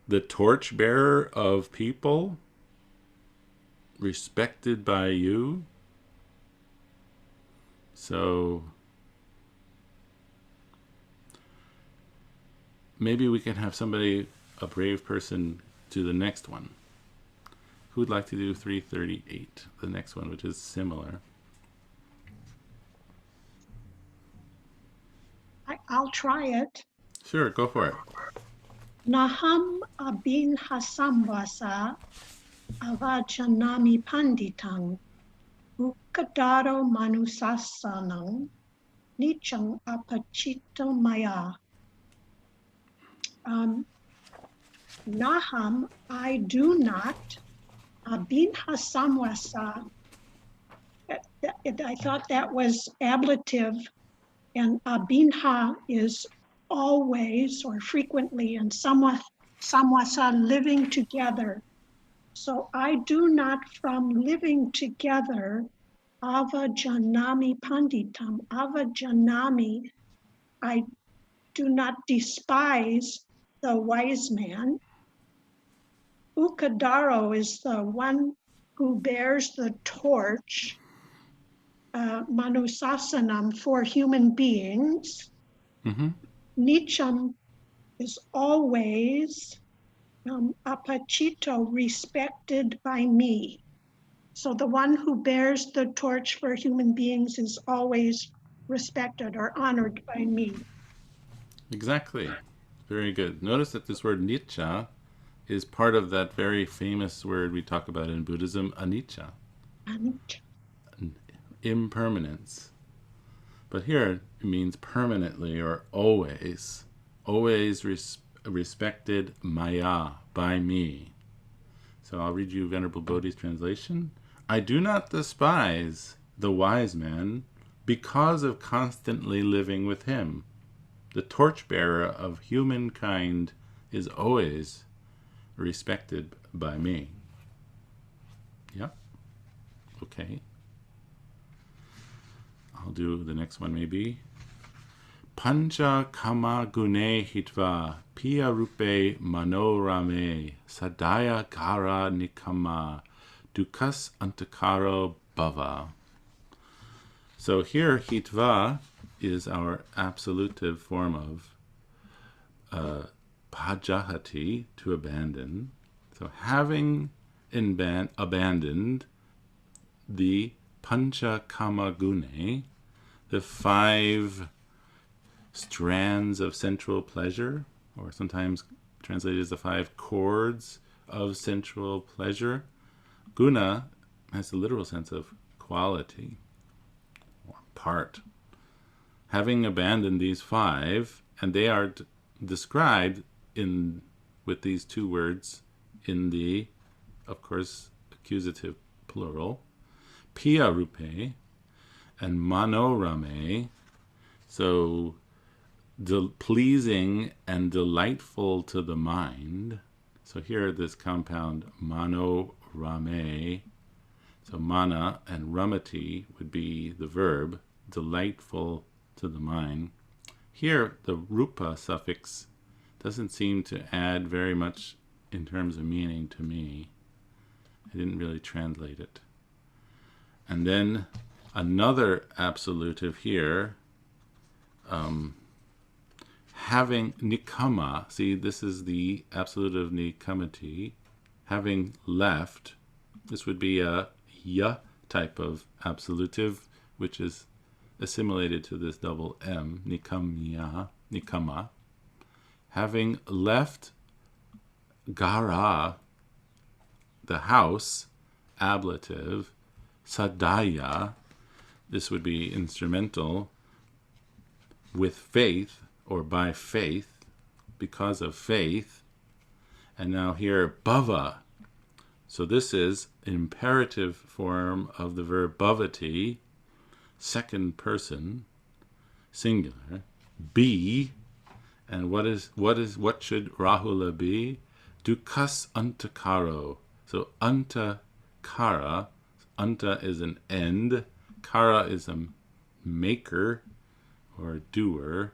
the torchbearer of people, respected by you? So maybe we can have somebody, a brave person, do the next one. Who would like to do 338, the next one, which is similar? I'll try it. Sure, go for it. Naham abin hasamvasa avajanami panditang ukadaro manusasanang nichang apachito maya. Naham, I do not, abin hasamvasa. I thought that was ablative, and abinha is always or frequently, and samwasa, living together. So I do not from living together, avajanami panditam, avajanami, I do not despise the wise man. Ukadaro is the one who bears the torch, manusasanam, for human beings. Mm-hmm. Nicham is always, apachito, respected by me. So the one who bears the torch for human beings is always respected or honored by me. Exactly. Very good. Notice that this word nitya is part of that very famous word we talk about in Buddhism, anicca, impermanence. But here it means permanently or always. Always respected maya, by me. So I'll read you Venerable Bodhi's translation. I do not despise the wise man because of constantly living with him. The torchbearer of humankind is always respected by me. Yeah. Okay. I'll do the next one maybe. Pancha kama gune hitva piya rupe manorame sadaya gara nikama dukas antakaro bhava. So here hitva is our absolutive form of pajahati, to abandon. So having abandoned the pancha kama gune, the 5 strands of sensual pleasure, or sometimes translated as the 5 chords of sensual pleasure. Guna has the literal sense of quality or part. Having abandoned these 5, and they are described with these 2 words in the, of course, accusative plural, piya rupe and manorame, so pleasing and delightful to the mind. So here this compound manorame, so mana and ramati would be the verb, delightful to the mind. Here the rupa suffix doesn't seem to add very much in terms of meaning to me. I didn't really translate it. And then another absolutive here, having nikama, see, this is the absolutive nikamati, having left, this would be a ya type of absolutive, which is assimilated to this double M, nikama, having left gara, the house, ablative, sadaya, this would be instrumental, with faith, or by faith, because of faith. And now here, bhava. So this is imperative form of the verb bhavati, second person, singular, be. And what should Rahula be? Dukas antakaro. So antakara, anta is an end, kara is a maker or doer,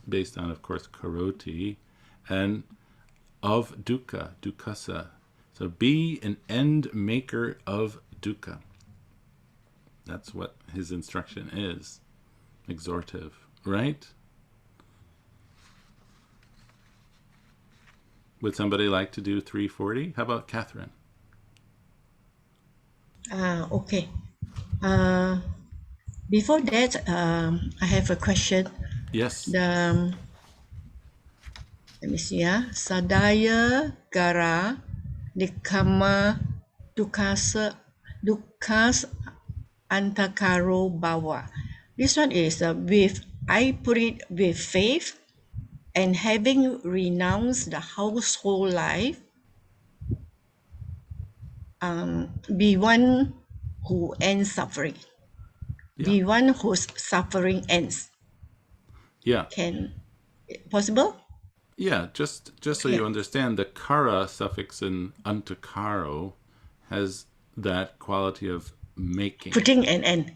based on, of course, karoti, and of dukkha, dukkasa. So be an end maker of dukkha. That's what his instruction is. Exhortive, right? Would somebody like to do 340? How about Catherine? Okay. Before that, I have a question. Yes. Let me see. Sadaya gara nikama dukas antakaro bawa. This one is I put it with faith, and having renounced the household life, be one who ends suffering. Yeah. Be one whose suffering ends. Yeah. Possible? Yeah, just so you understand, the kara suffix in antakaro has that quality of making. Putting an end.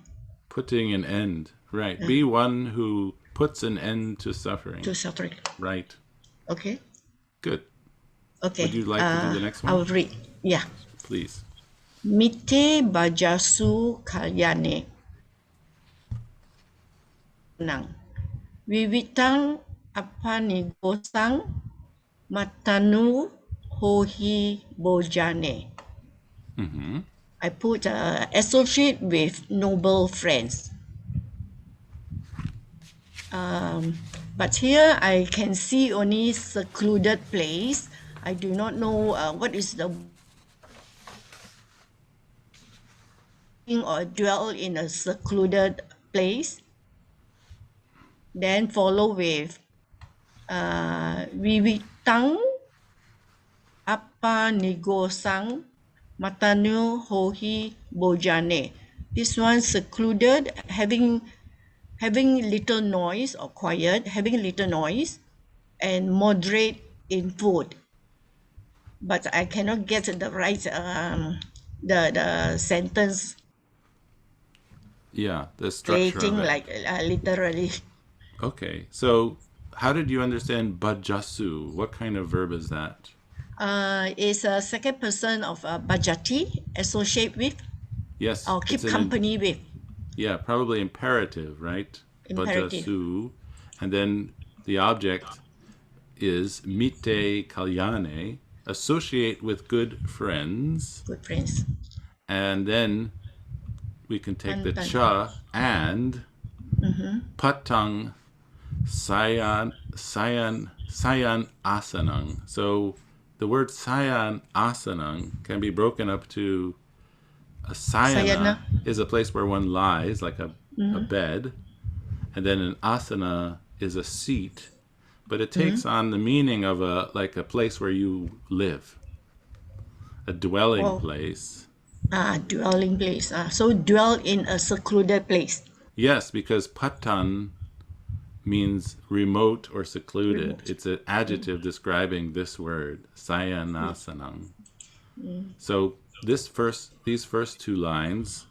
Putting an end, right. Be one who puts an end to suffering. To suffering. Right. Okay. Good. Okay. Would you like to do the next one? I'll read. Yeah. Please. Mite bajasu kalyane. Nang. Vivitang apanigosang matanu hohi bojane. Mm-hmm. I put associate with noble friends. But here I can see only secluded place. I do not know what is the or dwell in a secluded place. then follow with Vivitang Apa Negosang Matanu Hohi Bojane. This one secluded, having little noise or quiet, having little noise, and moderate in food. But I cannot get the right the sentence Yeah, the structure relating of it. like literally. Okay, so how did you understand bajasu? What kind of verb is that? Is a second person of bajati, associate with Yes, or it's keep company with, yeah, probably imperative, right? imperative. Bajasu, and then the object is mite kalyane, associate with good friends, Good friends. and then we can take the Tantan. cha and patang sayan asanang. So the word sayan asanang can be broken up to a sayana Sayana. is a place where one lies, like a bed, and then an asana is a seat, but it takes on the meaning of a place where you live, a dwelling Oh, place. dwelling place. So dwell in a secluded place. Yes, because patan means remote or secluded. Remote. It's an adjective describing this word, sayanasanam. So these first two lines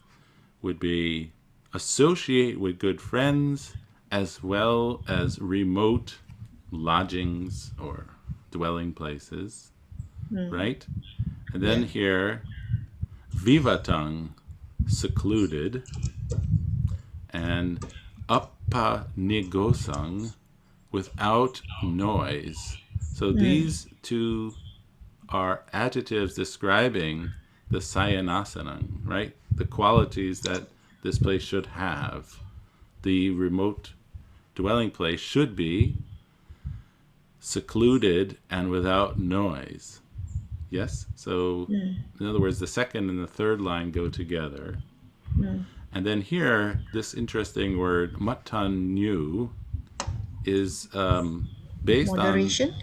would be associate with good friends as well as remote lodgings or dwelling places, right? And then here, vivatang, secluded, and appa negosang, without noise. So these two are adjectives describing the sayanasanam, right? The qualities that this place should have. The remote dwelling place should be secluded and without noise. Yes? So, in other words, the second and the third line go together. And then here, this interesting word, matanyu, is based on, Moderation.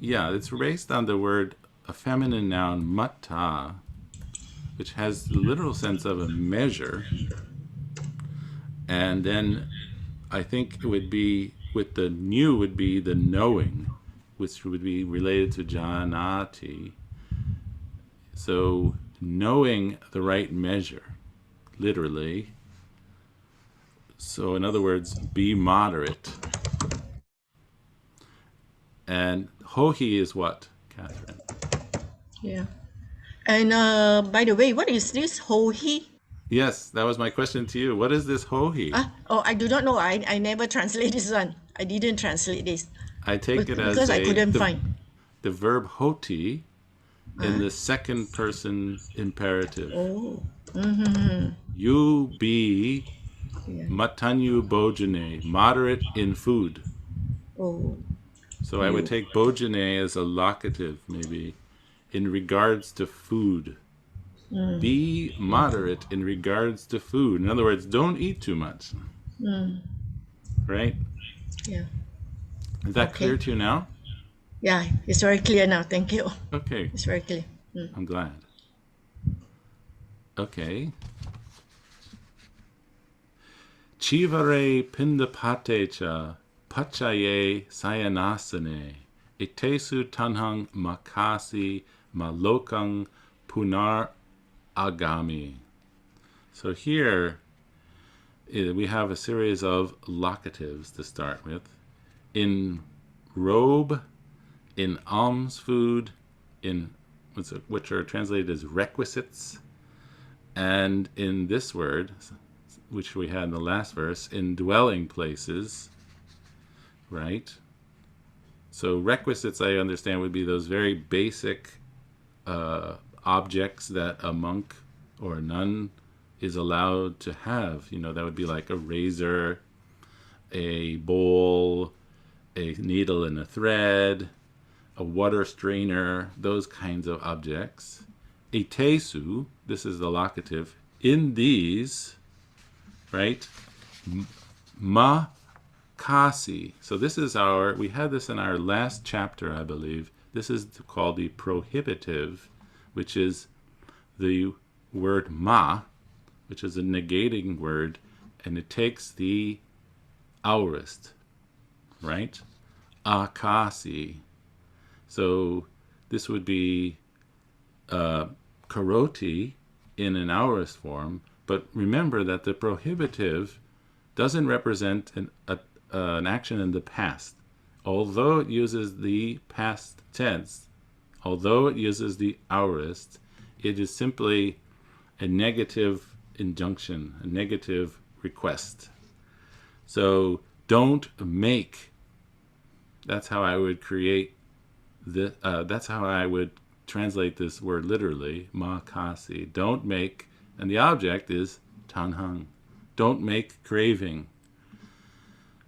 it's based on the word, a feminine noun, mata, which has the literal sense of a measure. And then I think it would be, with the new would be the knowing, which would be related to janati. So knowing the right measure, literally. So in other words, be moderate. And hohi is what, Catherine? Yeah. And by the way, what is this hohi? Yes, that was my question to you. What is this hohi? I do not know. I never translate this one. I didn't translate this I take it as because I couldn't find. the verb hoti in the second person imperative. Oh. You be Yeah. matanyu bojane, moderate in food. Oh. So I would take bojane as a locative, maybe, in regards to food. Be moderate in regards to food. In other words, don't eat too much. Right? Yeah. Is that clear to you now? Yeah, it's very clear now. Thank you. Okay, It's very clear. I'm glad. Okay. Chivare pindapatecha pachaye sayanasane itesu tanhang makasi malokang punar agami. So here we have a series of locatives to start with. In robe, in alms food, in which are translated as requisites, and in this word, which we had in the last verse, in dwelling places, right? So requisites, I understand, would be those very basic objects that a monk or a nun is allowed to have. You know, that would be like a razor, a bowl, a needle and a thread, a water strainer, those kinds of objects. Itesu, this is the locative, in these, right? kasi. So this is we had this in our last chapter, I believe. This is called the prohibitive, which is the word ma, which is a negating word, and it takes the aorist, right? Akasi. So this would be karoti in an aorist form, but remember that the prohibitive doesn't represent an action in the past. Although it uses the past tense, although it uses the aorist, it is simply a negative injunction, a negative request. So don't make. That's how I would create this. That's how I would translate this word literally, makasi. Don't make, and the object is tanhang. Don't make craving.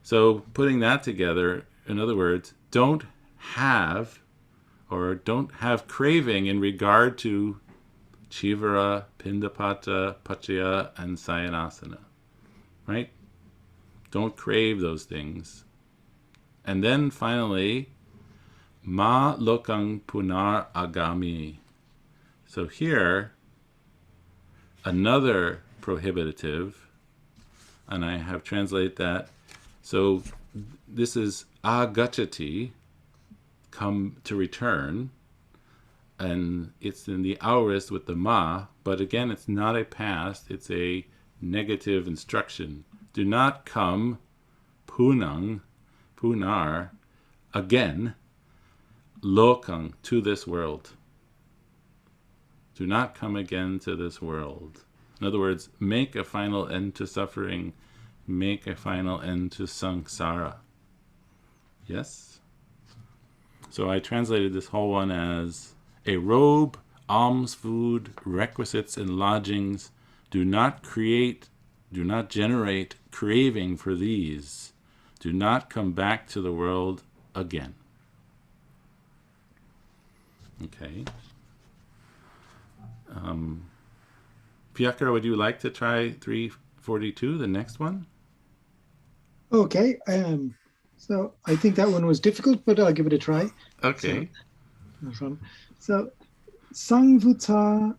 So putting that together, in other words, don't have craving in regard to chivara, pindapata, pachaya, and sayanasana. Right? Don't crave those things. And then finally, ma lokang punar agami. So here, another prohibitive, and I have translated that. So this is agachati, come to return, and it's in the aorist with the ma, but again, it's not a past, it's a negative instruction. Do not come punar, again, lokang, to this world. Do not come again to this world. In other words, make a final end to suffering, make a final end to samsara. Yes? So I translated this whole one as a robe, alms, food, requisites, and lodgings. Do not generate craving for these. Do not come back to the world again. Okay. Piakara, would you like to try 342, the next one? Okay. So I think that one was difficult, but I'll give it a try. Okay. So, no problem. So Sangvuto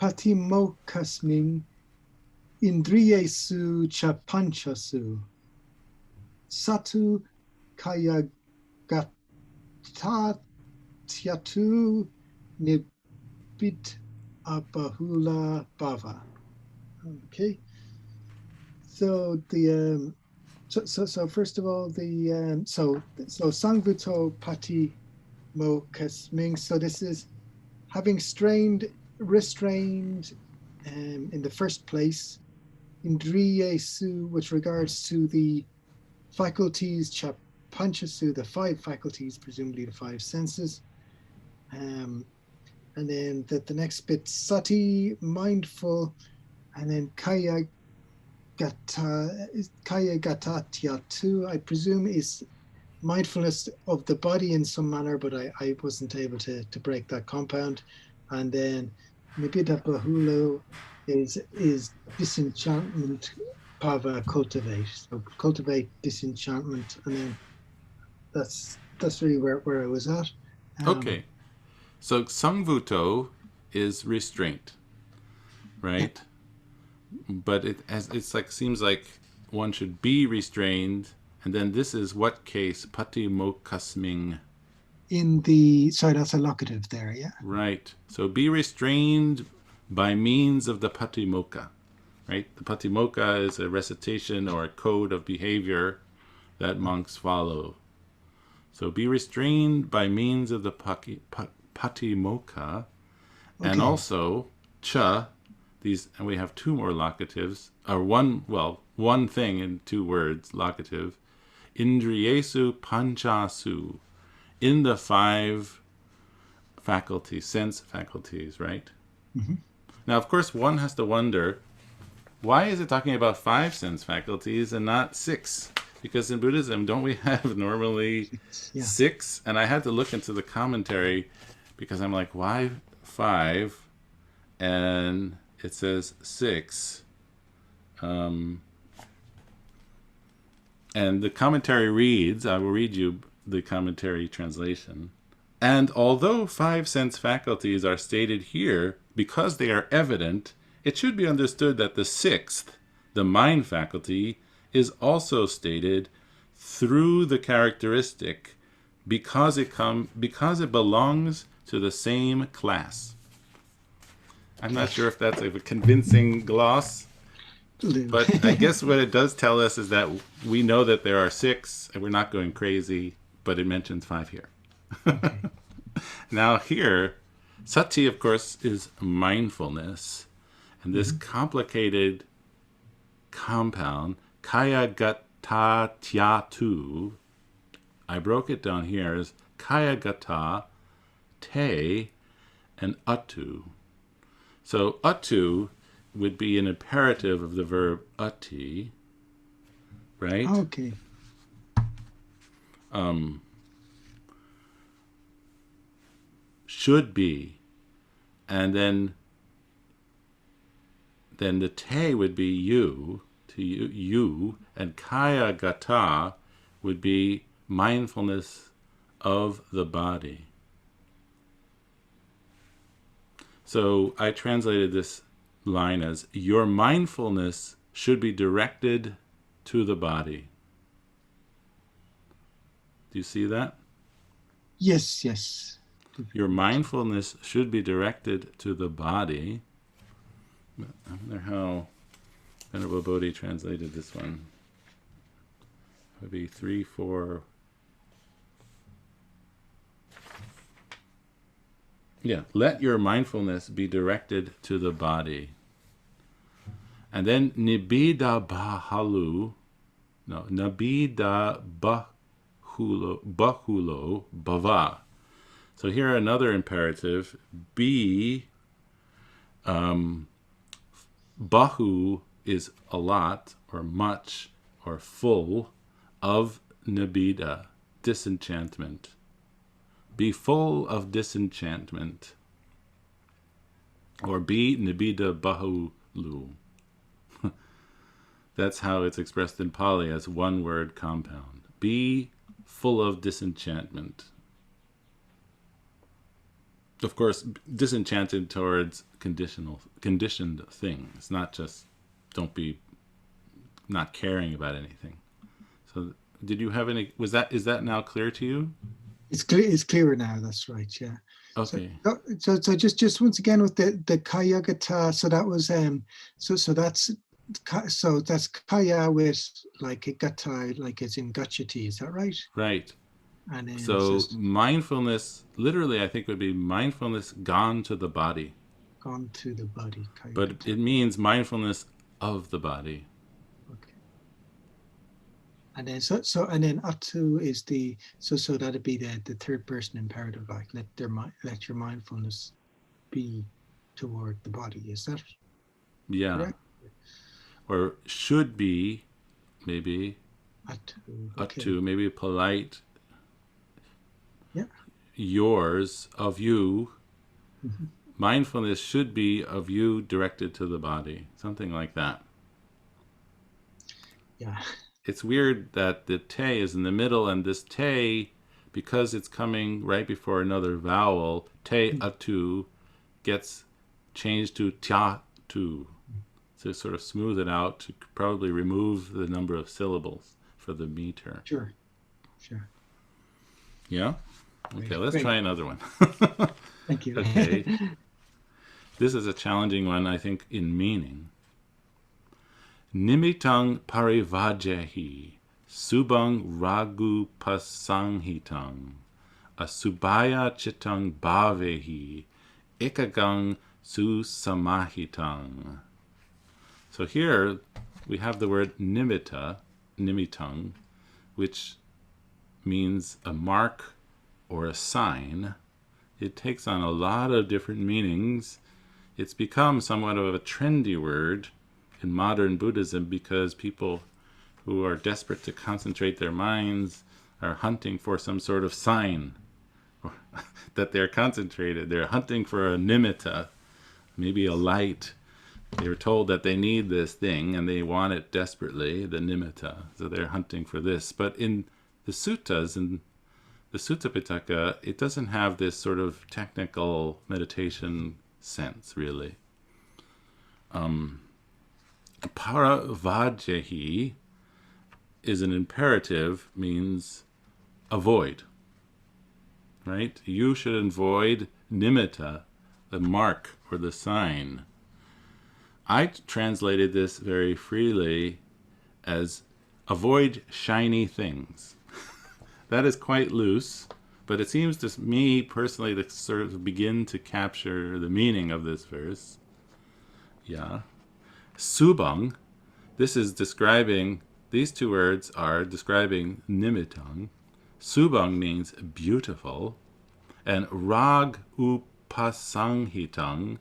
Patimokasming Indriyesu Chapanchasu Satu Kayagatyatu Nibit Abahula Bava. Okay. So the so first of all the so Sangvuto Pati Mo Kasming. So this is having restrained in the first place, Indriyesu, with regards to the faculties, Chapanchasu, the 5 faculties, presumably the 5 senses. And then the next bit, Sati, mindful, and then Kaya Gatatya too, I presume is mindfulness of the body in some manner, but I wasn't able to break that compound. And then Nibida Bahulo is disenchantment, Pava, cultivate. So cultivate disenchantment, and then that's really where I was at. Okay. So Sangvuto is restraint, right? Yeah. But seems like one should be restrained, and then this is what case? Patimokasming. Sorry, that's a locative there, yeah. Right. So be restrained by means of the patimokkha, right? The patimokkha is a recitation or a code of behavior that monks follow. So be restrained by means of the patimokkha, okay. And also cha. And we have 2 more locatives, or one thing in 2 words, locative. Indriyesu panchasu, in the 5 faculties, sense faculties, right? Mm-hmm. Now, of course, one has to wonder, why is it talking about 5 sense faculties and not 6? Because in Buddhism, don't we have normally 6? And I had to look into the commentary because I'm like, why 5? And it says 6. And the commentary reads, I will read you the commentary translation. And although 5 sense faculties are stated here because they are evident, it should be understood that the 6th, the mind faculty, is also stated through the characteristic because it belongs to the same class. I'm not sure if that's a convincing gloss, but I guess what it does tell us is that we know that there are 6, and we're not going crazy, but it mentions 5 here. Okay. Now here, sati, of course, is mindfulness. And this complicated compound, kaya gata tyatu, I broke it down here as kaya gata, te, and atu. So atu would be an imperative of the verb ati, right? Okay. Should be. And then the te would be you, to you, and kaya gata would be mindfulness of the body. So I translated this line as, your mindfulness should be directed to the body. Do you see that? Yes, yes. Your mindfulness should be directed to the body. I wonder how Venerable Bodhi translated this one. It would be 3, 4. Yeah, let your mindfulness be directed to the body. And then nabida bahulo bhava. So here another imperative, be, bahu is a lot, or much, or full, of nabida, disenchantment. Be full of disenchantment. Or be nabida bahulu. That's how it's expressed in Pali as one word compound. Be full of disenchantment. Of course, disenchanted towards conditioned things, not just don't be not caring about anything. So did you have any, is that now clear to you? It's clear. It's clearer now. That's right. Yeah. Okay. So just once again with the kaya gata. So that was so that's kaya with like a gata, like it's in gachati. Is that right? Right. And then So mindfulness, literally, I think would be mindfulness gone to the body. gone to the body. Kaya But gata. it means mindfulness of the body. Okay. And then and then atu is the so that'd be the third person imperative, like let your mindfulness be toward the body. Is that Yeah. correct? Or should be, maybe, Atu. Okay. atu, maybe polite. Yeah. Yours, of you. Mm-hmm. Mindfulness should be of you directed to the body. Something like that. Yeah. It's weird that the te is in the middle, and this te, because it's coming right before another vowel, te atu gets changed to tia tu, to sort of smooth it out, to probably remove the number of syllables for the meter. Sure. Yeah? Okay, let's Great. try another one. Thank you. Okay. This is a challenging one, I think, in meaning. Nimitang parivajehi, subang ragu pasangitang, asubaya chitang bhavehi, ikagang susamahitang. So here we have the word nimitang, which means a mark or a sign. It takes on a lot of different meanings. It's become somewhat of a trendy word in modern Buddhism because people who are desperate to concentrate their minds are hunting for some sort of sign that they're concentrated. They're hunting for a nimitta, maybe a light They were told that they need this thing and they want it desperately, the nimitta. So they're hunting for this. But in the suttas, in the Sutta Pitaka, it doesn't have this sort of technical meditation sense, really. Paravajyahi is an imperative, means avoid, right? You should avoid nimitta, the mark or the sign. I translated this very freely as avoid shiny things. That is quite loose, but it seems to me personally to sort of begin to capture the meaning of this verse. Yeah. Subang, this is describing, these two words are describing nimittang. Subang means beautiful, and rag upasangitang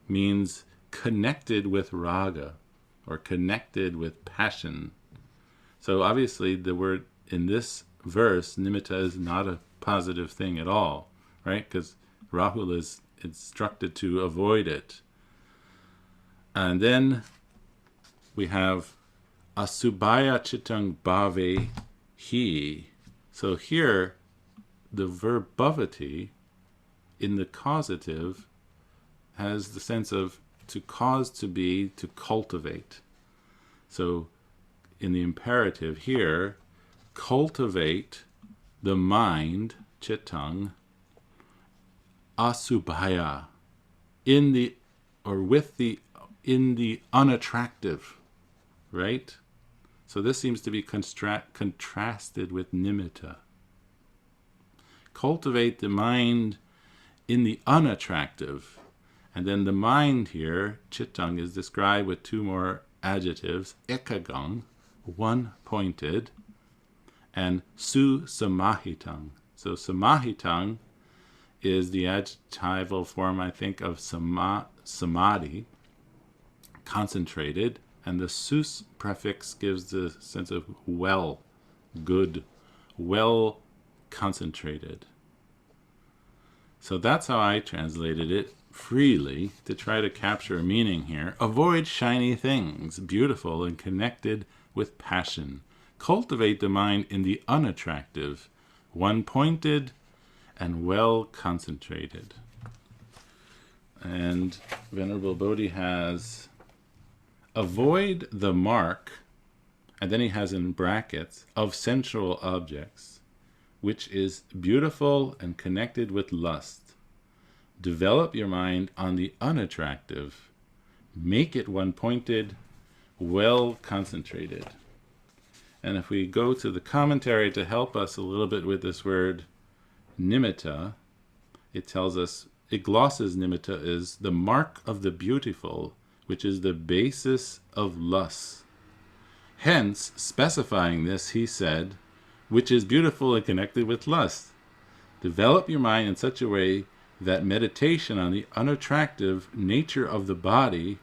means connected with raga, or connected with passion. So obviously the word in this verse, nimitta, is not a positive thing at all, right? Because Rahul is instructed to avoid it. And then we have asubhaya chittang bhave hi. So here, the verb bhavati in the causative has the sense of to cause to be, to cultivate. So in the imperative here, cultivate the mind, chittang, asubhaya, in the, or with the, in the unattractive, right? So this seems to be contrasted with nimitta. Cultivate the mind in the unattractive. And then the mind here, chittang, is described with two more adjectives, ekagang, one-pointed, and su-samahitang. So samahitang is the adjectival form, I think, of samadhi, concentrated, and the sus prefix gives the sense of well, good, well concentrated. So that's how I translated it freely to try to capture a meaning here. Avoid shiny things, beautiful and connected with passion. Cultivate the mind in the unattractive, one-pointed and well concentrated. And Venerable Bodhi has avoid the mark, and then he has in brackets, of sensual objects, which is beautiful and connected with lust. Develop your mind on the unattractive. Make it one-pointed, well concentrated. And if we go to the commentary to help us a little bit with this word nimitta, it tells us, it glosses nimitta is the mark of the beautiful, which is the basis of lust. Hence, specifying this, he said, which is beautiful and connected with lust. Develop your mind in such a way that meditation on the unattractive nature of the body,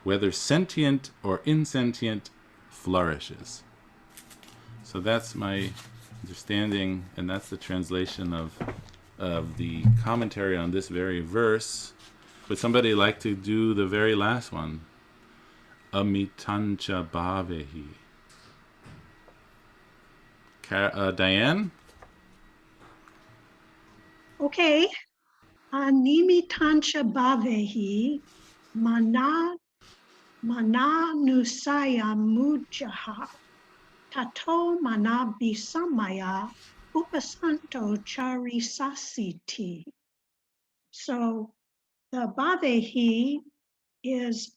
whether sentient or insentient, flourishes. So that's my understanding, and that's the translation of the commentary on this very verse. Would somebody like to do the very last one? Amitancha bhavehi. Diane? Okay. Animitancha bhavehi mananusaya mujaha tato manabisamaya upasanto charisasiti. So the bhavehi is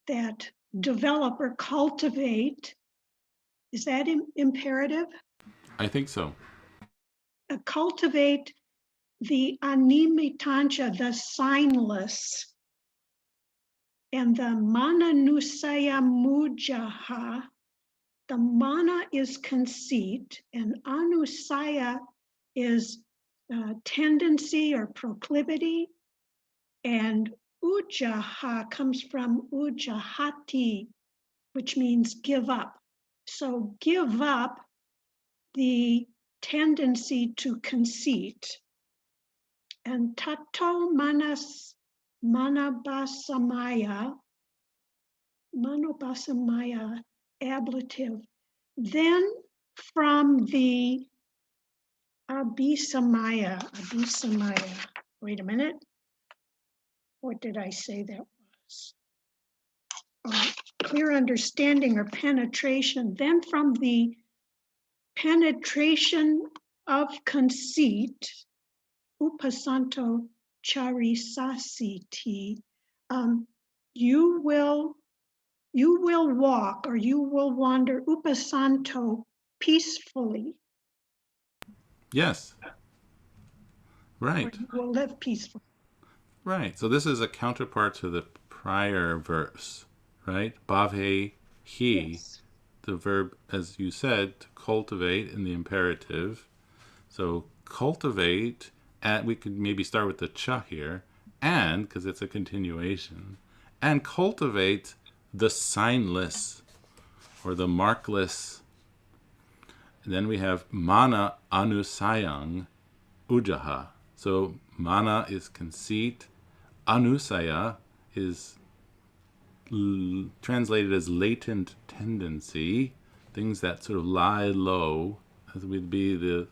that develop or cultivate. Is that imperative? I think so. Cultivate the animitancha, the signless, and the mananusaya mujaha. The mana is conceit, and anusaya is tendency or proclivity, and ujaha comes from ujahati, which means give up. So give up the tendency to conceit. And tato Manabasamaya, ablative. Then from the Abhisamaya, wait a minute. What did I say that was? Clear understanding or penetration. Then from the penetration of conceit, upasanto charisasiti, you will walk or you will wander upasanto peacefully. Yes. Or Right. you will live peacefully. Right. So this is a counterpart to the prior verse, right? Bhave he, Yes. the verb, as you said, to cultivate in the imperative. So cultivate, and we could maybe start with the cha here, and, because it's a continuation, and cultivate the signless or the markless. And then we have mana anusayang ujaha. So mana is conceit, anusaya is translated as latent tendency, things that sort of lie low, as would be the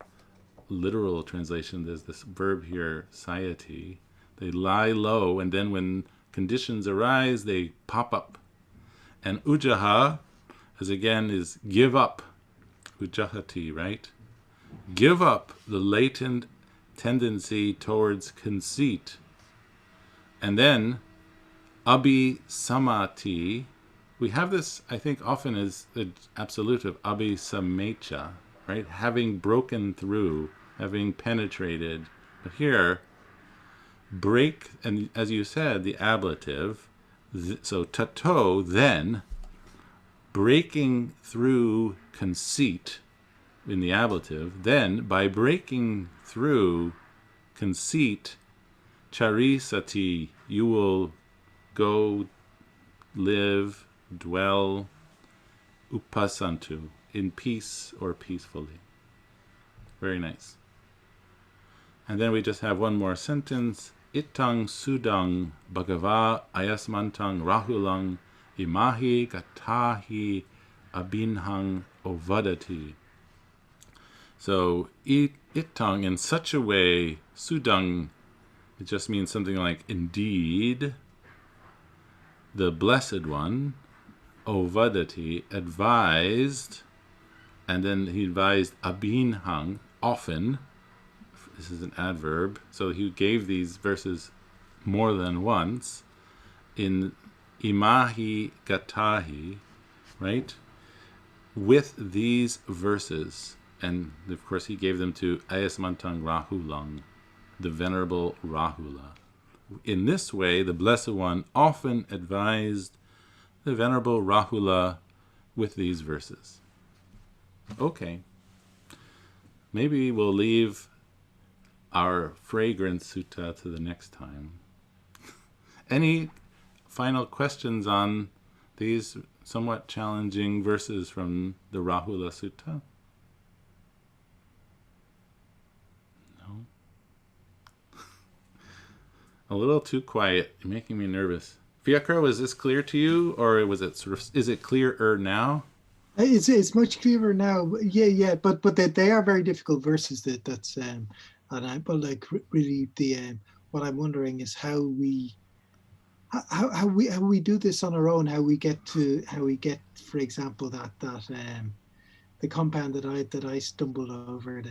literal translation. There's this verb here, satiety. They lie low, and then when conditions arise, they pop up. And ujaha, as again, is give up. Ujahati, right? Give up the latent tendency towards conceit. And then abhisamati, we have this, I think, often as the absolute of abhisamecha, right? Having broken through, having penetrated. But here, break, and as you said, the ablative, so tato, then, breaking through conceit in the ablative, then by breaking through conceit, charisati, you will go, live, dwell, upasantu, in peace or peacefully. Very nice. And then we just have one more sentence. Itang sudang bhagava ayasmantang rahulang imahi gatahi abinhang ovadati. So itang, in such a way, sudang, it just means something like indeed, the Blessed One, ovadati, advised, and then he advised abinhang, often. This is an adverb. So he gave these verses more than once in imahi gatahi, right? With these verses. And of course he gave them to Ayasmantang Rahulang, the Venerable Rahula. In this way, the Blessed One often advised the Venerable Rahula with these verses. Okay. Maybe we'll leave our fragrance sutta to the next time. Any final questions on these somewhat challenging verses from the Rahula Sutta? No? A little too quiet. You're making me nervous. Fiacro, is this clear to you, or was it sort of? Is it clearer now? It's much clearer now. Yeah. But they are very difficult verses. That's but like really the what I'm wondering is how we do this on our own. How we get, for example, that the compound that I stumbled over,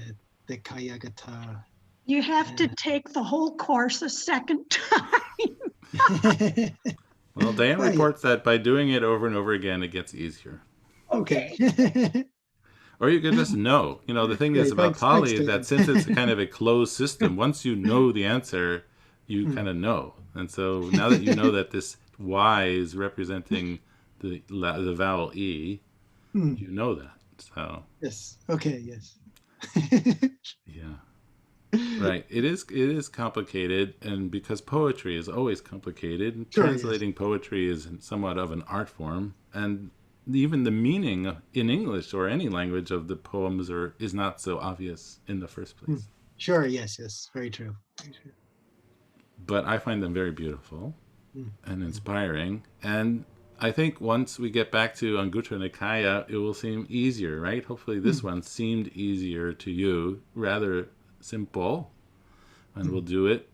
the Kayagata. You have to take the whole course a second time. Well, Diane reports that by doing it over and over again, it gets easier. Okay. Or you could just know. You know, the thing is about Pali is that since it's kind of a closed system, once you know the answer, you kind of know. And so now that you know that this Y is representing the vowel E, you know that. So yes. Okay. Yes. yeah. Right. It is complicated, and because poetry is always complicated, Sure, translating poetry is somewhat of an art form, and even the meaning in English or any language of the poems is not so obvious in the first place. Sure. Yes. Very true. but I find them very beautiful Mm. and inspiring. And I think once we get back to Anguttara Nikaya, it will seem easier, right? Hopefully this one seemed easier to you, rather simple, and we'll do it.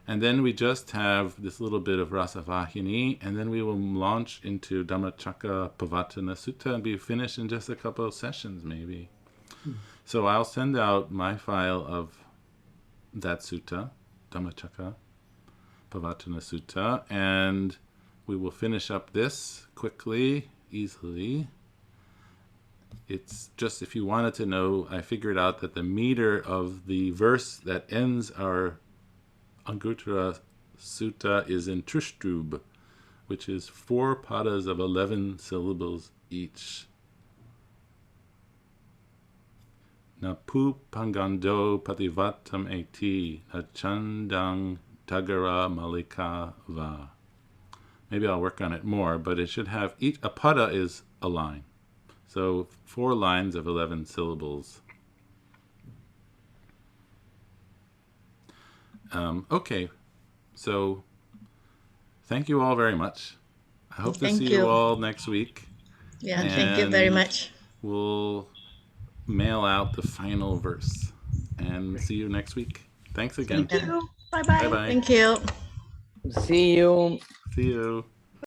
And then we just have this little bit of Rasavahini, and then we will launch into Dhammacakka Pavatana Sutta and be finished in just a couple of sessions, maybe. So I'll send out my file of that sutta, Dhammacakka Pavatana Sutta, and we will finish up this quickly, easily. It's just, if you wanted to know, I figured out that the meter of the verse that ends our Anguttara Sutta is in Trishtub, which is 4 padas of 11 syllables each. Napu pangando pativatam eti nachandang tagara malika va. Maybe I'll work on it more, but it should have each, a pada is a line. So 4 lines of 11 syllables. Okay, so thank you all very much. I hope to Thank see you. you all next week. Yeah, thank you very And much. We'll mail out the final verse. And see you next week. Thanks again. Thank you. Bye-bye. Bye-bye. Thank you. See you. See you.